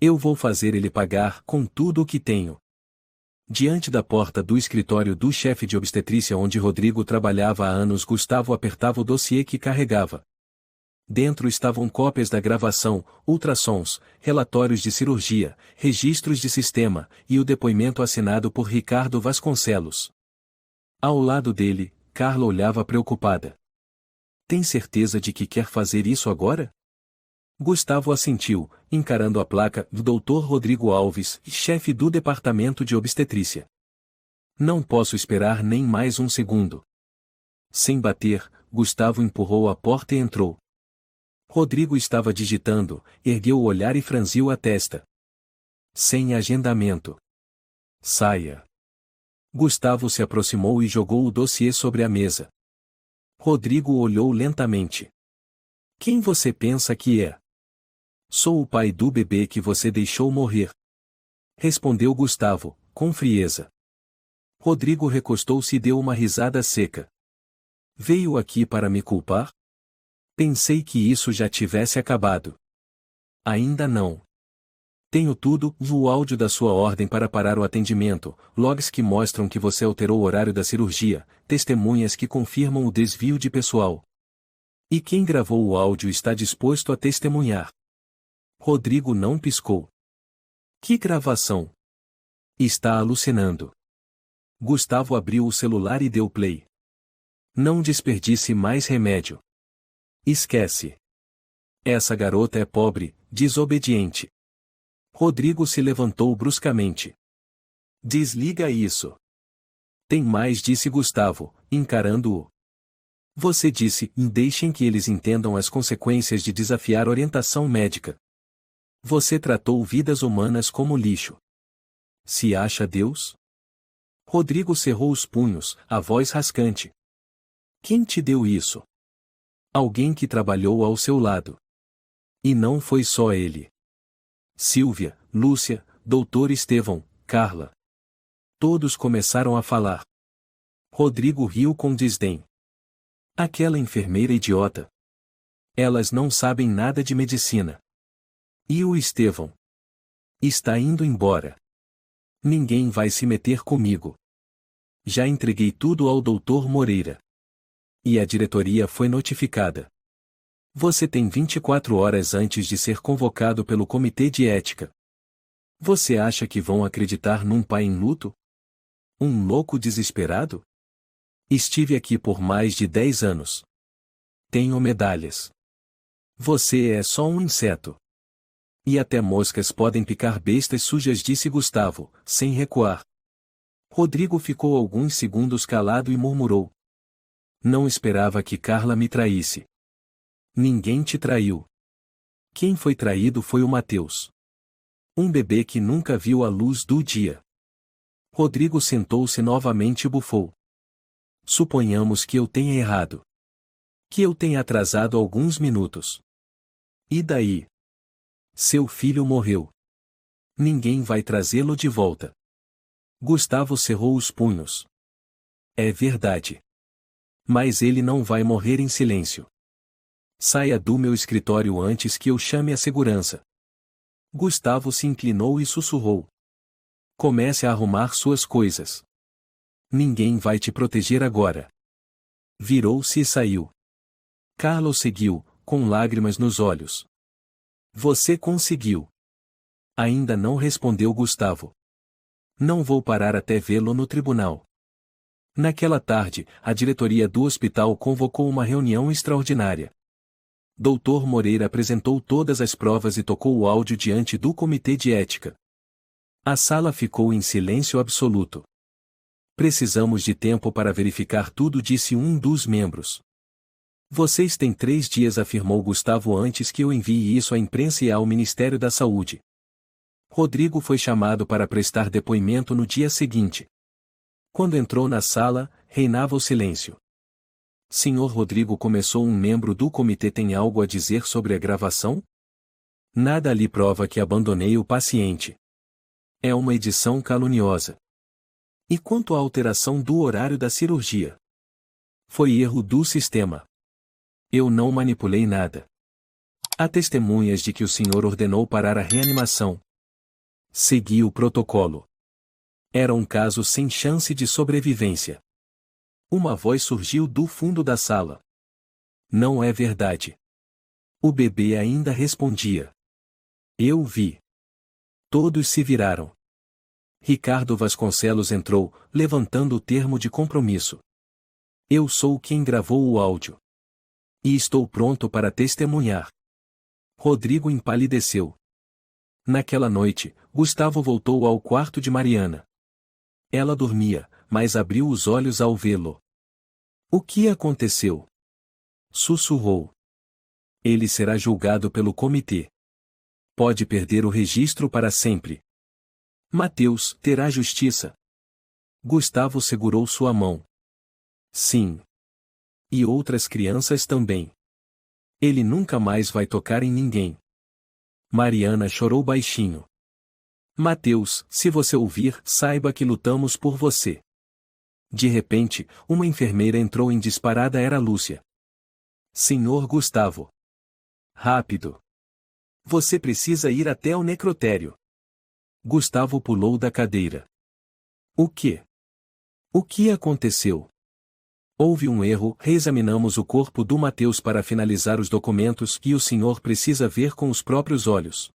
Eu vou fazer ele pagar com tudo o que tenho. Diante da porta do escritório do chefe de obstetrícia onde Rodrigo trabalhava há anos, Gustavo apertava o dossiê que carregava. Dentro estavam cópias da gravação, ultrassons, relatórios de cirurgia, registros de sistema, e o depoimento assinado por Ricardo Vasconcelos. Ao lado dele, Carla olhava preocupada. Tem certeza de que quer fazer isso agora? Gustavo assentiu, encarando a placa do Dr. Rodrigo Alves, chefe do departamento de obstetrícia. Não posso esperar nem mais um segundo. Sem bater, Gustavo empurrou a porta e entrou. Rodrigo estava digitando, ergueu o olhar e franziu a testa. Sem agendamento. Saia. Gustavo se aproximou e jogou o dossiê sobre a mesa. Rodrigo olhou lentamente. Quem você pensa que é? Sou o pai do bebê que você deixou morrer. Respondeu Gustavo, com frieza. Rodrigo recostou-se e deu uma risada seca. Veio aqui para me culpar? Pensei que isso já tivesse acabado. Ainda não. Tenho tudo, o áudio da sua ordem para parar o atendimento, logs que mostram que você alterou o horário da cirurgia, testemunhas que confirmam o desvio de pessoal. E quem gravou o áudio está disposto a testemunhar. Rodrigo não piscou. Que gravação? Está alucinando. Gustavo abriu o celular e deu play. Não desperdice mais remédio. Esquece. Essa garota é pobre, desobediente. Rodrigo se levantou bruscamente. Desliga isso. Tem mais, disse Gustavo, encarando-o. Você disse, deixem que eles entendam as consequências de desafiar orientação médica. Você tratou vidas humanas como lixo. Se acha Deus? Rodrigo cerrou os punhos, a voz rascante. Quem te deu isso? Alguém que trabalhou ao seu lado. E não foi só ele. Silvia, Lúcia, Doutor Estevão, Carla. Todos começaram a falar. Rodrigo riu com desdém. Aquela enfermeira idiota. Elas não sabem nada de medicina. E o Estevão? Está indo embora. Ninguém vai se meter comigo. Já entreguei tudo ao Dr. Moreira. E a diretoria foi notificada. Você tem 24 horas antes de ser convocado pelo comitê de ética. Você acha que vão acreditar num pai em luto? Um louco desesperado? Estive aqui por mais de 10 anos. Tenho medalhas. Você é só um inseto. E até moscas podem picar bestas sujas, disse Gustavo, sem recuar. Rodrigo ficou alguns segundos calado e murmurou. Não esperava que Carla me traísse. Ninguém te traiu. Quem foi traído foi o Mateus. Um bebê que nunca viu a luz do dia. Rodrigo sentou-se novamente e bufou. Suponhamos que eu tenha errado. Que eu tenha atrasado alguns minutos. E daí? Seu filho morreu. Ninguém vai trazê-lo de volta. Gustavo cerrou os punhos. É verdade. Mas ele não vai morrer em silêncio. Saia do meu escritório antes que eu chame a segurança. Gustavo se inclinou e sussurrou. Comece a arrumar suas coisas. Ninguém vai te proteger agora. Virou-se e saiu. Carlos seguiu, com lágrimas nos olhos. Você conseguiu. Ainda não respondeu Gustavo. Não vou parar até vê-lo no tribunal. Naquela tarde, a diretoria do hospital convocou uma reunião extraordinária. Dr. Moreira apresentou todas as provas e tocou o áudio diante do comitê de ética. A sala ficou em silêncio absoluto. Precisamos de tempo para verificar tudo, disse um dos membros. Vocês têm 3 dias, afirmou Gustavo, antes que eu envie isso à imprensa e ao Ministério da Saúde. Rodrigo foi chamado para prestar depoimento no dia seguinte. Quando entrou na sala, reinava o silêncio. Senhor Rodrigo, começou um membro do comitê, tem algo a dizer sobre a gravação? Nada ali prova que abandonei o paciente. É uma edição caluniosa. E quanto à alteração do horário da cirurgia? Foi erro do sistema. Eu não manipulei nada. Há testemunhas de que o senhor ordenou parar a reanimação. Segui o protocolo. Era um caso sem chance de sobrevivência. Uma voz surgiu do fundo da sala. Não é verdade. O bebê ainda respondia. Eu vi. Todos se viraram. Ricardo Vasconcelos entrou, levantando o termo de compromisso. Eu sou quem gravou o áudio. E estou pronto para testemunhar. Rodrigo empalideceu. Naquela noite, Gustavo voltou ao quarto de Mariana. Ela dormia, mas abriu os olhos ao vê-lo. O que aconteceu? Sussurrou. Ele será julgado pelo comitê. Pode perder o registro para sempre. Mateus terá justiça. Gustavo segurou sua mão. Sim. E outras crianças também. Ele nunca mais vai tocar em ninguém. Mariana chorou baixinho. Mateus, se você ouvir, saiba que lutamos por você. De repente, uma enfermeira entrou em disparada, era Lúcia. Senhor Gustavo. Rápido. Você precisa ir até o necrotério. Gustavo pulou da cadeira. O quê? O que aconteceu? Houve um erro, reexaminamos o corpo do Mateus para finalizar os documentos e o senhor precisa ver com os próprios olhos.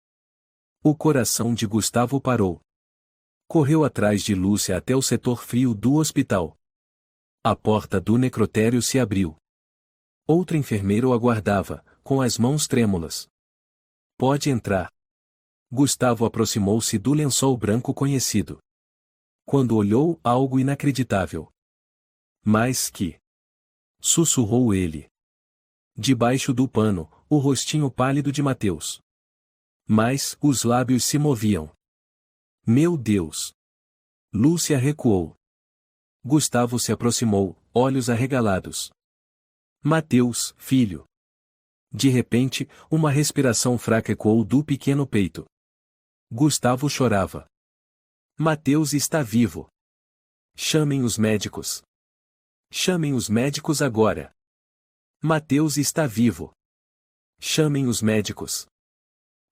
O coração de Gustavo parou. Correu atrás de Lúcia até o setor frio do hospital. A porta do necrotério se abriu. Outro enfermeiro o aguardava, com as mãos trêmulas. Pode entrar. Gustavo aproximou-se do lençol branco conhecido. Quando olhou, algo inacreditável. Mas que? Sussurrou ele. Debaixo do pano, o rostinho pálido de Mateus. Mas os lábios se moviam. Meu Deus! Lúcia recuou. Gustavo se aproximou, olhos arregalados. Mateus, filho. De repente, uma respiração fraca ecoou do pequeno peito. Gustavo chorava. Mateus está vivo. Chamem os médicos. Chamem os médicos agora. Mateus está vivo. Chamem os médicos.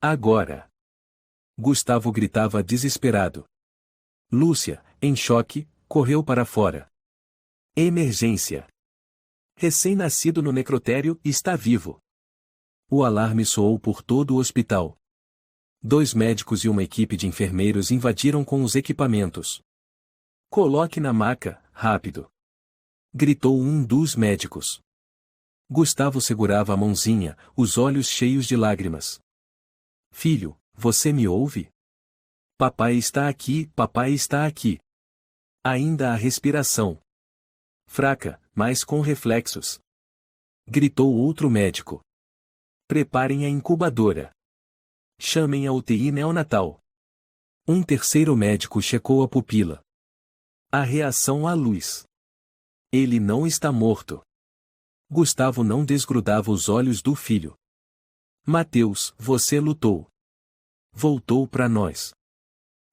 Agora. Gustavo gritava desesperado. Lúcia, em choque, correu para fora. Emergência. Recém-nascido no necrotério, está vivo. O alarme soou por todo o hospital. 2 médicos e uma equipe de enfermeiros invadiram com os equipamentos. Coloque na maca, rápido. Gritou um dos médicos. Gustavo segurava a mãozinha, os olhos cheios de lágrimas. Filho, você me ouve? Papai está aqui, papai está aqui. Ainda há respiração. Fraca, mas com reflexos. Gritou outro médico. Preparem a incubadora. Chamem a UTI neonatal. Um terceiro médico checou a pupila. A reação à luz. Ele não está morto. Gustavo não desgrudava os olhos do filho. Mateus, você lutou. Voltou para nós.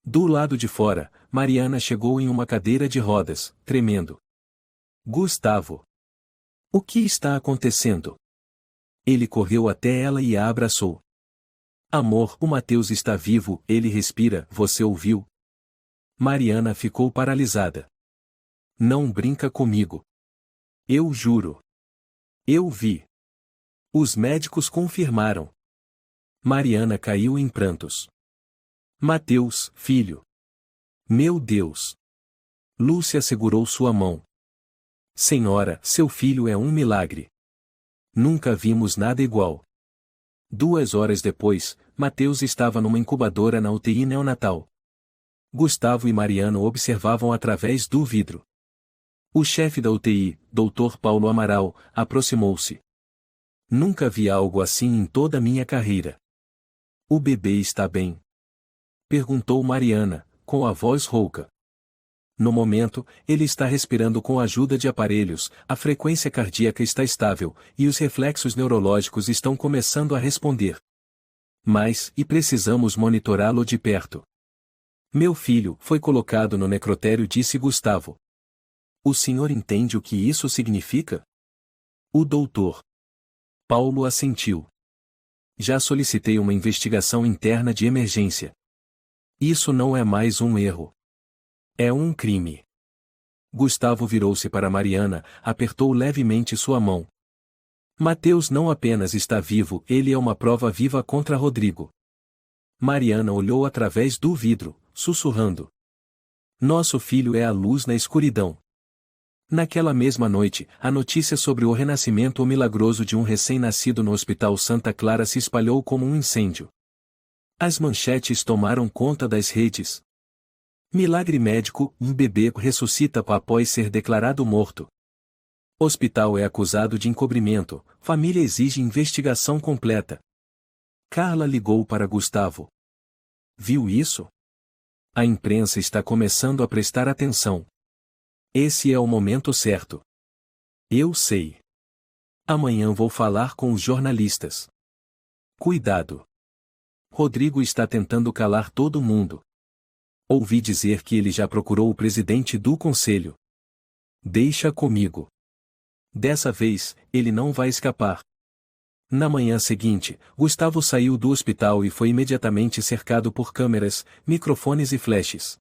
Do lado de fora, Mariana chegou em uma cadeira de rodas, tremendo. Gustavo. O que está acontecendo? Ele correu até ela e a abraçou. Amor, o Mateus está vivo, ele respira, você ouviu? Mariana ficou paralisada. Não brinca comigo. Eu juro. Eu vi. Os médicos confirmaram. Mariana caiu em prantos. Mateus, filho. Meu Deus! Lúcia segurou sua mão. Senhora, seu filho é um milagre. Nunca vimos nada igual. 2 horas depois, Mateus estava numa incubadora na UTI neonatal. Gustavo e Mariana observavam através do vidro. O chefe da UTI, Dr. Paulo Amaral, aproximou-se. Nunca vi algo assim em toda a minha carreira. O bebê está bem? Perguntou Mariana, com a voz rouca. No momento, ele está respirando com a ajuda de aparelhos, a frequência cardíaca está estável, e os reflexos neurológicos estão começando a responder. Mas, e precisamos monitorá-lo de perto. Meu filho foi colocado no necrotério, disse Gustavo. O senhor entende o que isso significa? O doutor Paulo assentiu. Já solicitei uma investigação interna de emergência. Isso não é mais um erro. É um crime. Gustavo virou-se para Mariana, apertou levemente sua mão. Mateus não apenas está vivo, ele é uma prova viva contra Rodrigo. Mariana olhou através do vidro, sussurrando. Nosso filho é a luz na escuridão. Naquela mesma noite, a notícia sobre o renascimento milagroso de um recém-nascido no Hospital Santa Clara se espalhou como um incêndio. As manchetes tomaram conta das redes. Milagre médico, um bebê ressuscita após ser declarado morto. Hospital é acusado de encobrimento, família exige investigação completa. Carla ligou para Gustavo. Viu isso? A imprensa está começando a prestar atenção. Esse é o momento certo. Eu sei. Amanhã vou falar com os jornalistas. Cuidado. Rodrigo está tentando calar todo mundo. Ouvi dizer que ele já procurou o presidente do conselho. Deixa comigo. Dessa vez, ele não vai escapar. Na manhã seguinte, Gustavo saiu do hospital e foi imediatamente cercado por câmeras, microfones e flashes.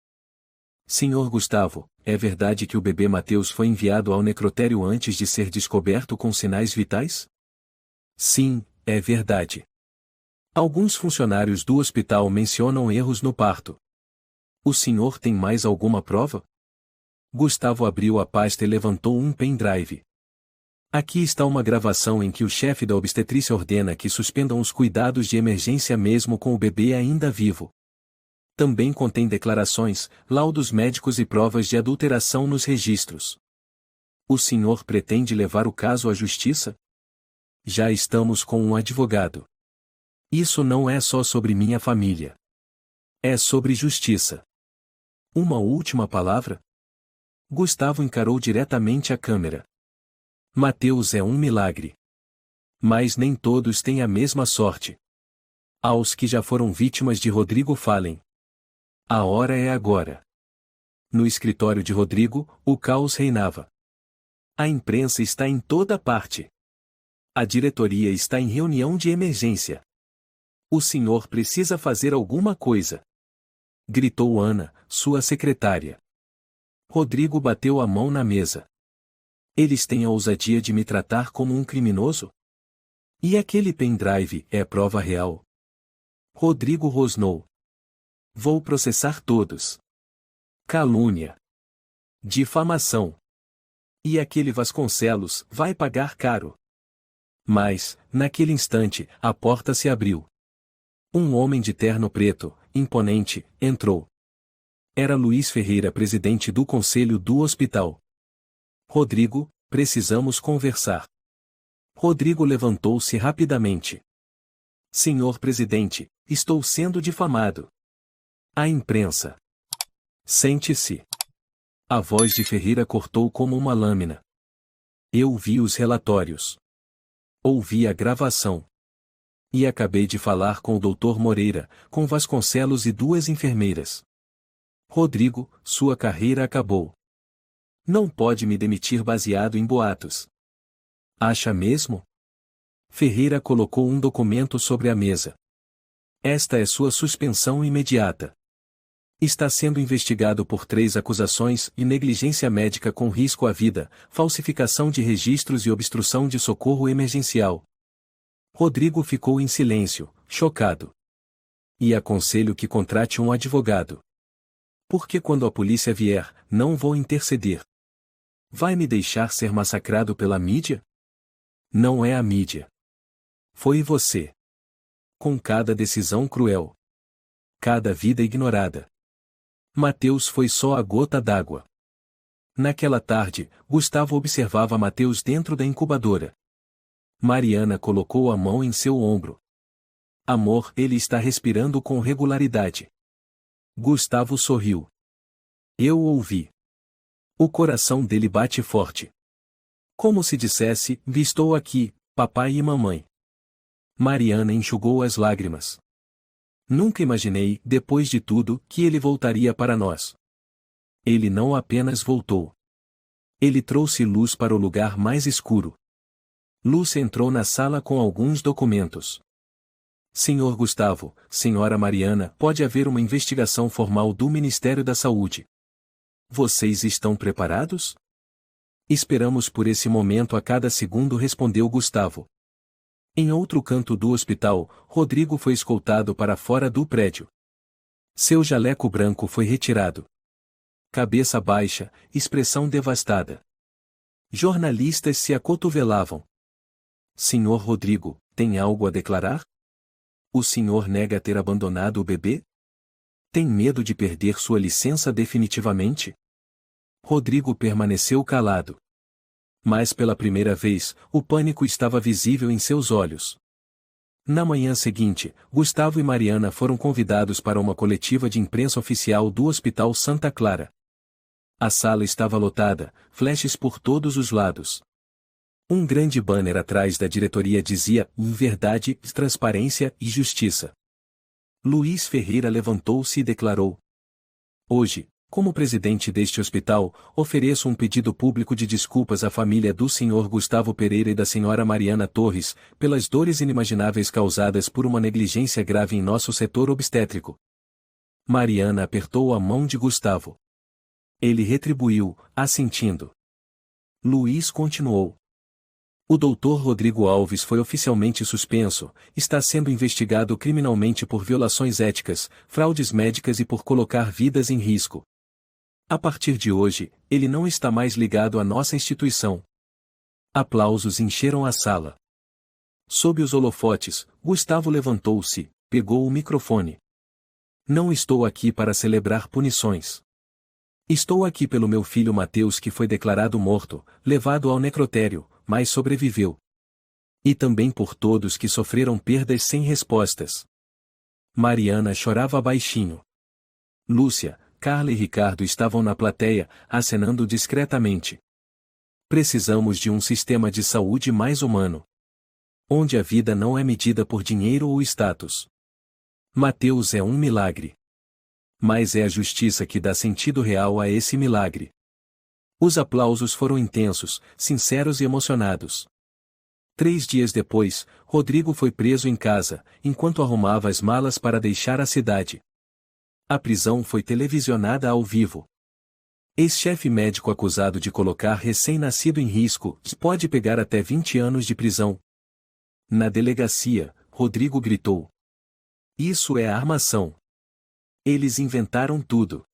Senhor Gustavo, é verdade que o bebê Mateus foi enviado ao necrotério antes de ser descoberto com sinais vitais? Sim, é verdade. Alguns funcionários do hospital mencionam erros no parto. O senhor tem mais alguma prova? Gustavo abriu a pasta e levantou um pendrive. Aqui está uma gravação em que o chefe da obstetrícia ordena que suspendam os cuidados de emergência mesmo com o bebê ainda vivo. Também contém declarações, laudos médicos e provas de adulteração nos registros. O senhor pretende levar o caso à justiça? Já estamos com um advogado. Isso não é só sobre minha família. É sobre justiça. Uma última palavra? Gustavo encarou diretamente a câmera. Mateus é um milagre. Mas nem todos têm a mesma sorte. Aos que já foram vítimas de Rodrigo falem. A hora é agora. No escritório de Rodrigo, o caos reinava. A imprensa está em toda parte. A diretoria está em reunião de emergência. O senhor precisa fazer alguma coisa. Gritou Ana, sua secretária. Rodrigo bateu a mão na mesa. Eles têm a ousadia de me tratar como um criminoso? E aquele pendrive é prova real? Rodrigo rosnou. Vou processar todos. Calúnia. Difamação. E aquele Vasconcelos vai pagar caro. Mas, naquele instante, a porta se abriu. Um homem de terno preto, imponente, entrou. Era Luiz Ferreira, presidente do conselho do hospital. Rodrigo, precisamos conversar. Rodrigo levantou-se rapidamente. Senhor presidente, estou sendo difamado. A imprensa. Sente-se. A voz de Ferreira cortou como uma lâmina. Eu vi os relatórios. Ouvi a gravação. E acabei de falar com o Dr. Moreira, com Vasconcelos e 2 enfermeiras. Rodrigo, sua carreira acabou. Não pode me demitir baseado em boatos. Acha mesmo? Ferreira colocou um documento sobre a mesa. Esta é sua suspensão imediata. Está sendo investigado por 3 acusações e negligência médica com risco à vida, falsificação de registros e obstrução de socorro emergencial. Rodrigo ficou em silêncio, chocado. E aconselho que contrate um advogado. Porque quando a polícia vier, não vou interceder. Vai me deixar ser massacrado pela mídia? Não é a mídia. Foi você. Com cada decisão cruel. Cada vida ignorada. Mateus foi só a gota d'água. Naquela tarde, Gustavo observava Mateus dentro da incubadora. Mariana colocou a mão em seu ombro. Amor, ele está respirando com regularidade. Gustavo sorriu. Eu ouvi. O coração dele bate forte. Como se dissesse, estou aqui, papai e mamãe. Mariana enxugou as lágrimas. Nunca imaginei, depois de tudo, que ele voltaria para nós. Ele não apenas voltou. Ele trouxe luz para o lugar mais escuro. Lúcia entrou na sala com alguns documentos. Senhor Gustavo, senhora Mariana, pode haver uma investigação formal do Ministério da Saúde. Vocês estão preparados? Esperamos por esse momento a cada segundo, respondeu Gustavo. Em outro canto do hospital, Rodrigo foi escoltado para fora do prédio. Seu jaleco branco foi retirado. Cabeça baixa, expressão devastada. Jornalistas se acotovelavam. Senhor Rodrigo, tem algo a declarar? O senhor nega ter abandonado o bebê? Tem medo de perder sua licença definitivamente? Rodrigo permaneceu calado. Mas pela primeira vez, o pânico estava visível em seus olhos. Na manhã seguinte, Gustavo e Mariana foram convidados para uma coletiva de imprensa oficial do Hospital Santa Clara. A sala estava lotada, flashes por todos os lados. Um grande banner atrás da diretoria dizia: Verdade, Transparência e Justiça. Luiz Ferreira levantou-se e declarou: Hoje, como presidente deste hospital, ofereço um pedido público de desculpas à família do Sr. Gustavo Pereira e da Sra. Mariana Torres, pelas dores inimagináveis causadas por uma negligência grave em nosso setor obstétrico. Mariana apertou a mão de Gustavo. Ele retribuiu, assentindo. Luiz continuou. O Dr. Rodrigo Alves foi oficialmente suspenso, está sendo investigado criminalmente por violações éticas, fraudes médicas e por colocar vidas em risco. A partir de hoje, ele não está mais ligado à nossa instituição. Aplausos encheram a sala. Sob os holofotes, Gustavo levantou-se, pegou o microfone. Não estou aqui para celebrar punições. Estou aqui pelo meu filho Mateus, que foi declarado morto, levado ao necrotério, mas sobreviveu. E também por todos que sofreram perdas sem respostas. Mariana chorava baixinho. Lúcia, Carla e Ricardo estavam na plateia, acenando discretamente. Precisamos de um sistema de saúde mais humano. Onde a vida não é medida por dinheiro ou status. Mateus é um milagre. Mas é a justiça que dá sentido real a esse milagre. Os aplausos foram intensos, sinceros e emocionados. 3 dias depois, Rodrigo foi preso em casa, enquanto arrumava as malas para deixar a cidade. A prisão foi televisionada ao vivo. Ex-chefe médico acusado de colocar recém-nascido em risco pode pegar até 20 anos de prisão. Na delegacia, Rodrigo gritou: Isso é armação. Eles inventaram tudo.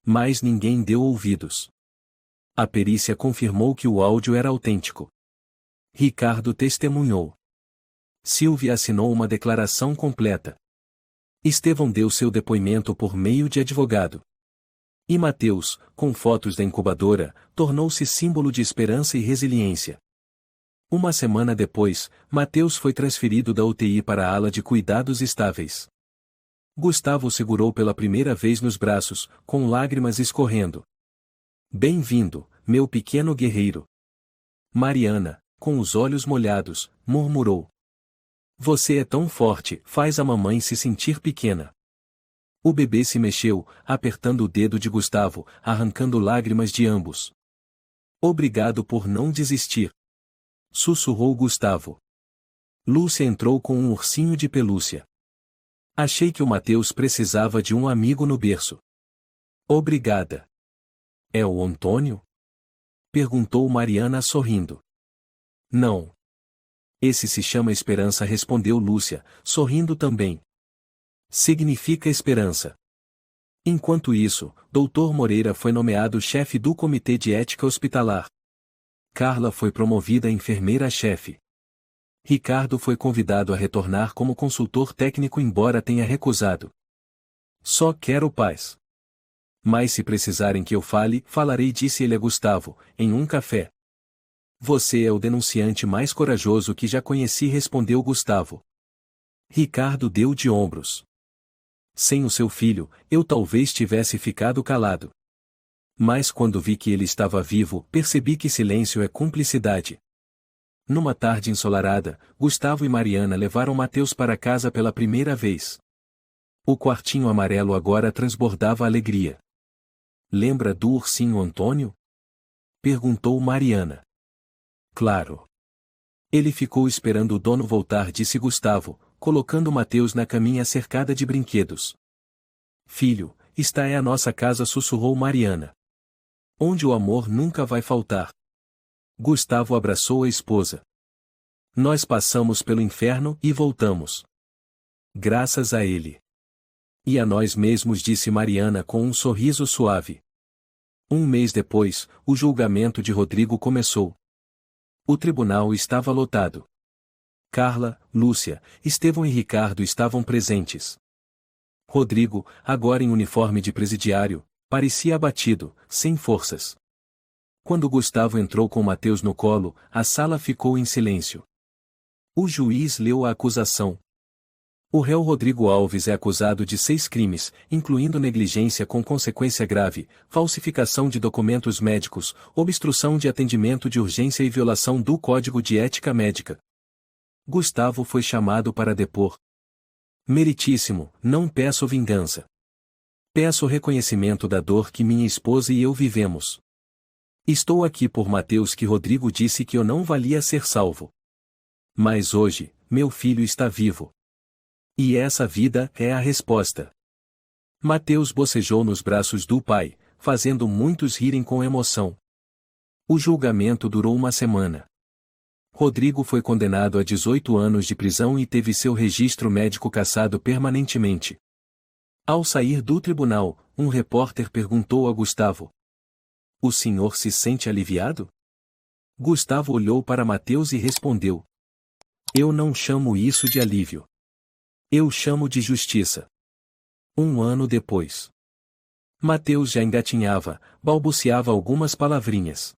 Mas ninguém deu ouvidos. A perícia confirmou que o áudio era autêntico. Ricardo testemunhou. Silvia assinou uma declaração completa. Estevão deu seu depoimento por meio de advogado. E Mateus, com fotos da incubadora, tornou-se símbolo de esperança e resiliência. Uma semana depois, Mateus foi transferido da UTI para a ala de cuidados estáveis. Gustavo o segurou pela primeira vez nos braços, com lágrimas escorrendo. Bem-vindo, meu pequeno guerreiro. Mariana, com os olhos molhados, murmurou. Você é tão forte, faz a mamãe se sentir pequena. O bebê se mexeu, apertando o dedo de Gustavo, arrancando lágrimas de ambos. Obrigado por não desistir. Sussurrou Gustavo. Lúcia entrou com um ursinho de pelúcia. Achei que o Mateus precisava de um amigo no berço. Obrigada. É o Antônio? Perguntou Mariana sorrindo. Não. Esse se chama Esperança, respondeu Lúcia, sorrindo também. Significa esperança. Enquanto isso, Dr. Moreira foi nomeado chefe do Comitê de Ética Hospitalar. Carla foi promovida a enfermeira-chefe. Ricardo foi convidado a retornar como consultor técnico embora tenha recusado. Só quero paz. Mas se precisarem que eu fale, falarei, disse ele a Gustavo, em um café. Você é o denunciante mais corajoso que já conheci, respondeu Gustavo. Ricardo deu de ombros. Sem o seu filho, eu talvez tivesse ficado calado. Mas quando vi que ele estava vivo, percebi que silêncio é cumplicidade. Numa tarde ensolarada, Gustavo e Mariana levaram Mateus para casa pela primeira vez. O quartinho amarelo agora transbordava alegria. Lembra do ursinho Antônio? Perguntou Mariana. Claro. Ele ficou esperando o dono voltar, disse Gustavo, colocando Mateus na caminha cercada de brinquedos. Filho, esta é a nossa casa, sussurrou Mariana. Onde o amor nunca vai faltar. Gustavo abraçou a esposa. Nós passamos pelo inferno e voltamos. Graças a ele. E a nós mesmos, disse Mariana com um sorriso suave. Um mês depois, o julgamento de Rodrigo começou. O tribunal estava lotado. Carla, Lúcia, Estevão e Ricardo estavam presentes. Rodrigo, agora em uniforme de presidiário, parecia abatido, sem forças. Quando Gustavo entrou com Mateus no colo, a sala ficou em silêncio. O juiz leu a acusação. O réu Rodrigo Alves é acusado de 6 crimes, incluindo negligência com consequência grave, falsificação de documentos médicos, obstrução de atendimento de urgência e violação do Código de Ética Médica. Gustavo foi chamado para depor. Meritíssimo, não peço vingança. Peço reconhecimento da dor que minha esposa e eu vivemos. Estou aqui por Mateus, que Rodrigo disse que eu não valia ser salvo. Mas hoje, meu filho está vivo. E essa vida é a resposta. Mateus bocejou nos braços do pai, fazendo muitos rirem com emoção. O julgamento durou uma semana. Rodrigo foi condenado a 18 anos de prisão e teve seu registro médico cassado permanentemente. Ao sair do tribunal, um repórter perguntou a Gustavo: O senhor se sente aliviado? Gustavo olhou para Mateus e respondeu: Eu não chamo isso de alívio. Eu chamo de justiça. 1 ano depois. Mateus já engatinhava, balbuciava algumas palavrinhas.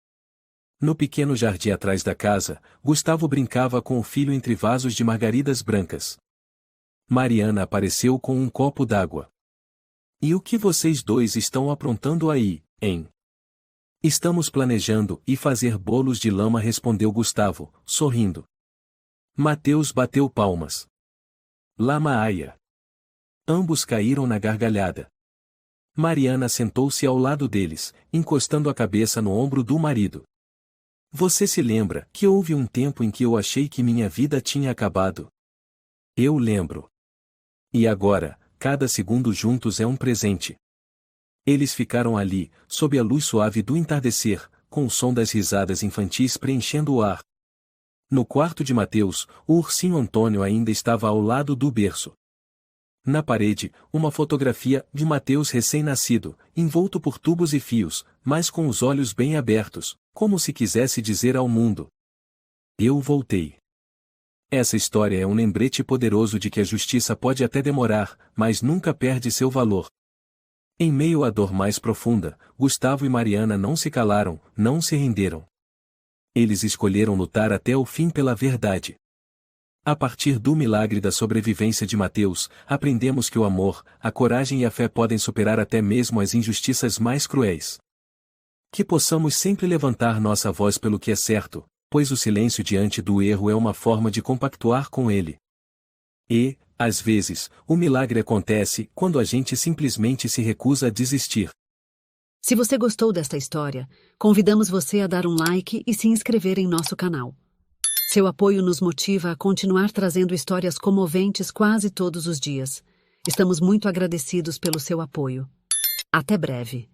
No pequeno jardim atrás da casa, Gustavo brincava com o filho entre vasos de margaridas brancas. Mariana apareceu com um copo d'água. E o que vocês dois estão aprontando aí, hein? Estamos planejando ir fazer bolos de lama, respondeu Gustavo, sorrindo. Mateus bateu palmas. Lama aia. Ambos caíram na gargalhada. Mariana sentou-se ao lado deles, encostando a cabeça no ombro do marido. Você se lembra que houve um tempo em que eu achei que minha vida tinha acabado? Eu lembro. E agora, cada segundo juntos é um presente. Eles ficaram ali, sob a luz suave do entardecer, com o som das risadas infantis preenchendo o ar. No quarto de Mateus, o ursinho Antônio ainda estava ao lado do berço. Na parede, uma fotografia de Mateus recém-nascido, envolto por tubos e fios, mas com os olhos bem abertos, como se quisesse dizer ao mundo: Eu voltei. Essa história é um lembrete poderoso de que a justiça pode até demorar, mas nunca perde seu valor. Em meio à dor mais profunda, Gustavo e Mariana não se calaram, não se renderam. Eles escolheram lutar até o fim pela verdade. A partir do milagre da sobrevivência de Mateus, aprendemos que o amor, a coragem e a fé podem superar até mesmo as injustiças mais cruéis. Que possamos sempre levantar nossa voz pelo que é certo, pois o silêncio diante do erro é uma forma de compactuar com ele. E, às vezes, o milagre acontece quando a gente simplesmente se recusa a desistir. Se você gostou desta história, convidamos você a dar um like e se inscrever em nosso canal. Seu apoio nos motiva a continuar trazendo histórias comoventes quase todos os dias. Estamos muito agradecidos pelo seu apoio. Até breve.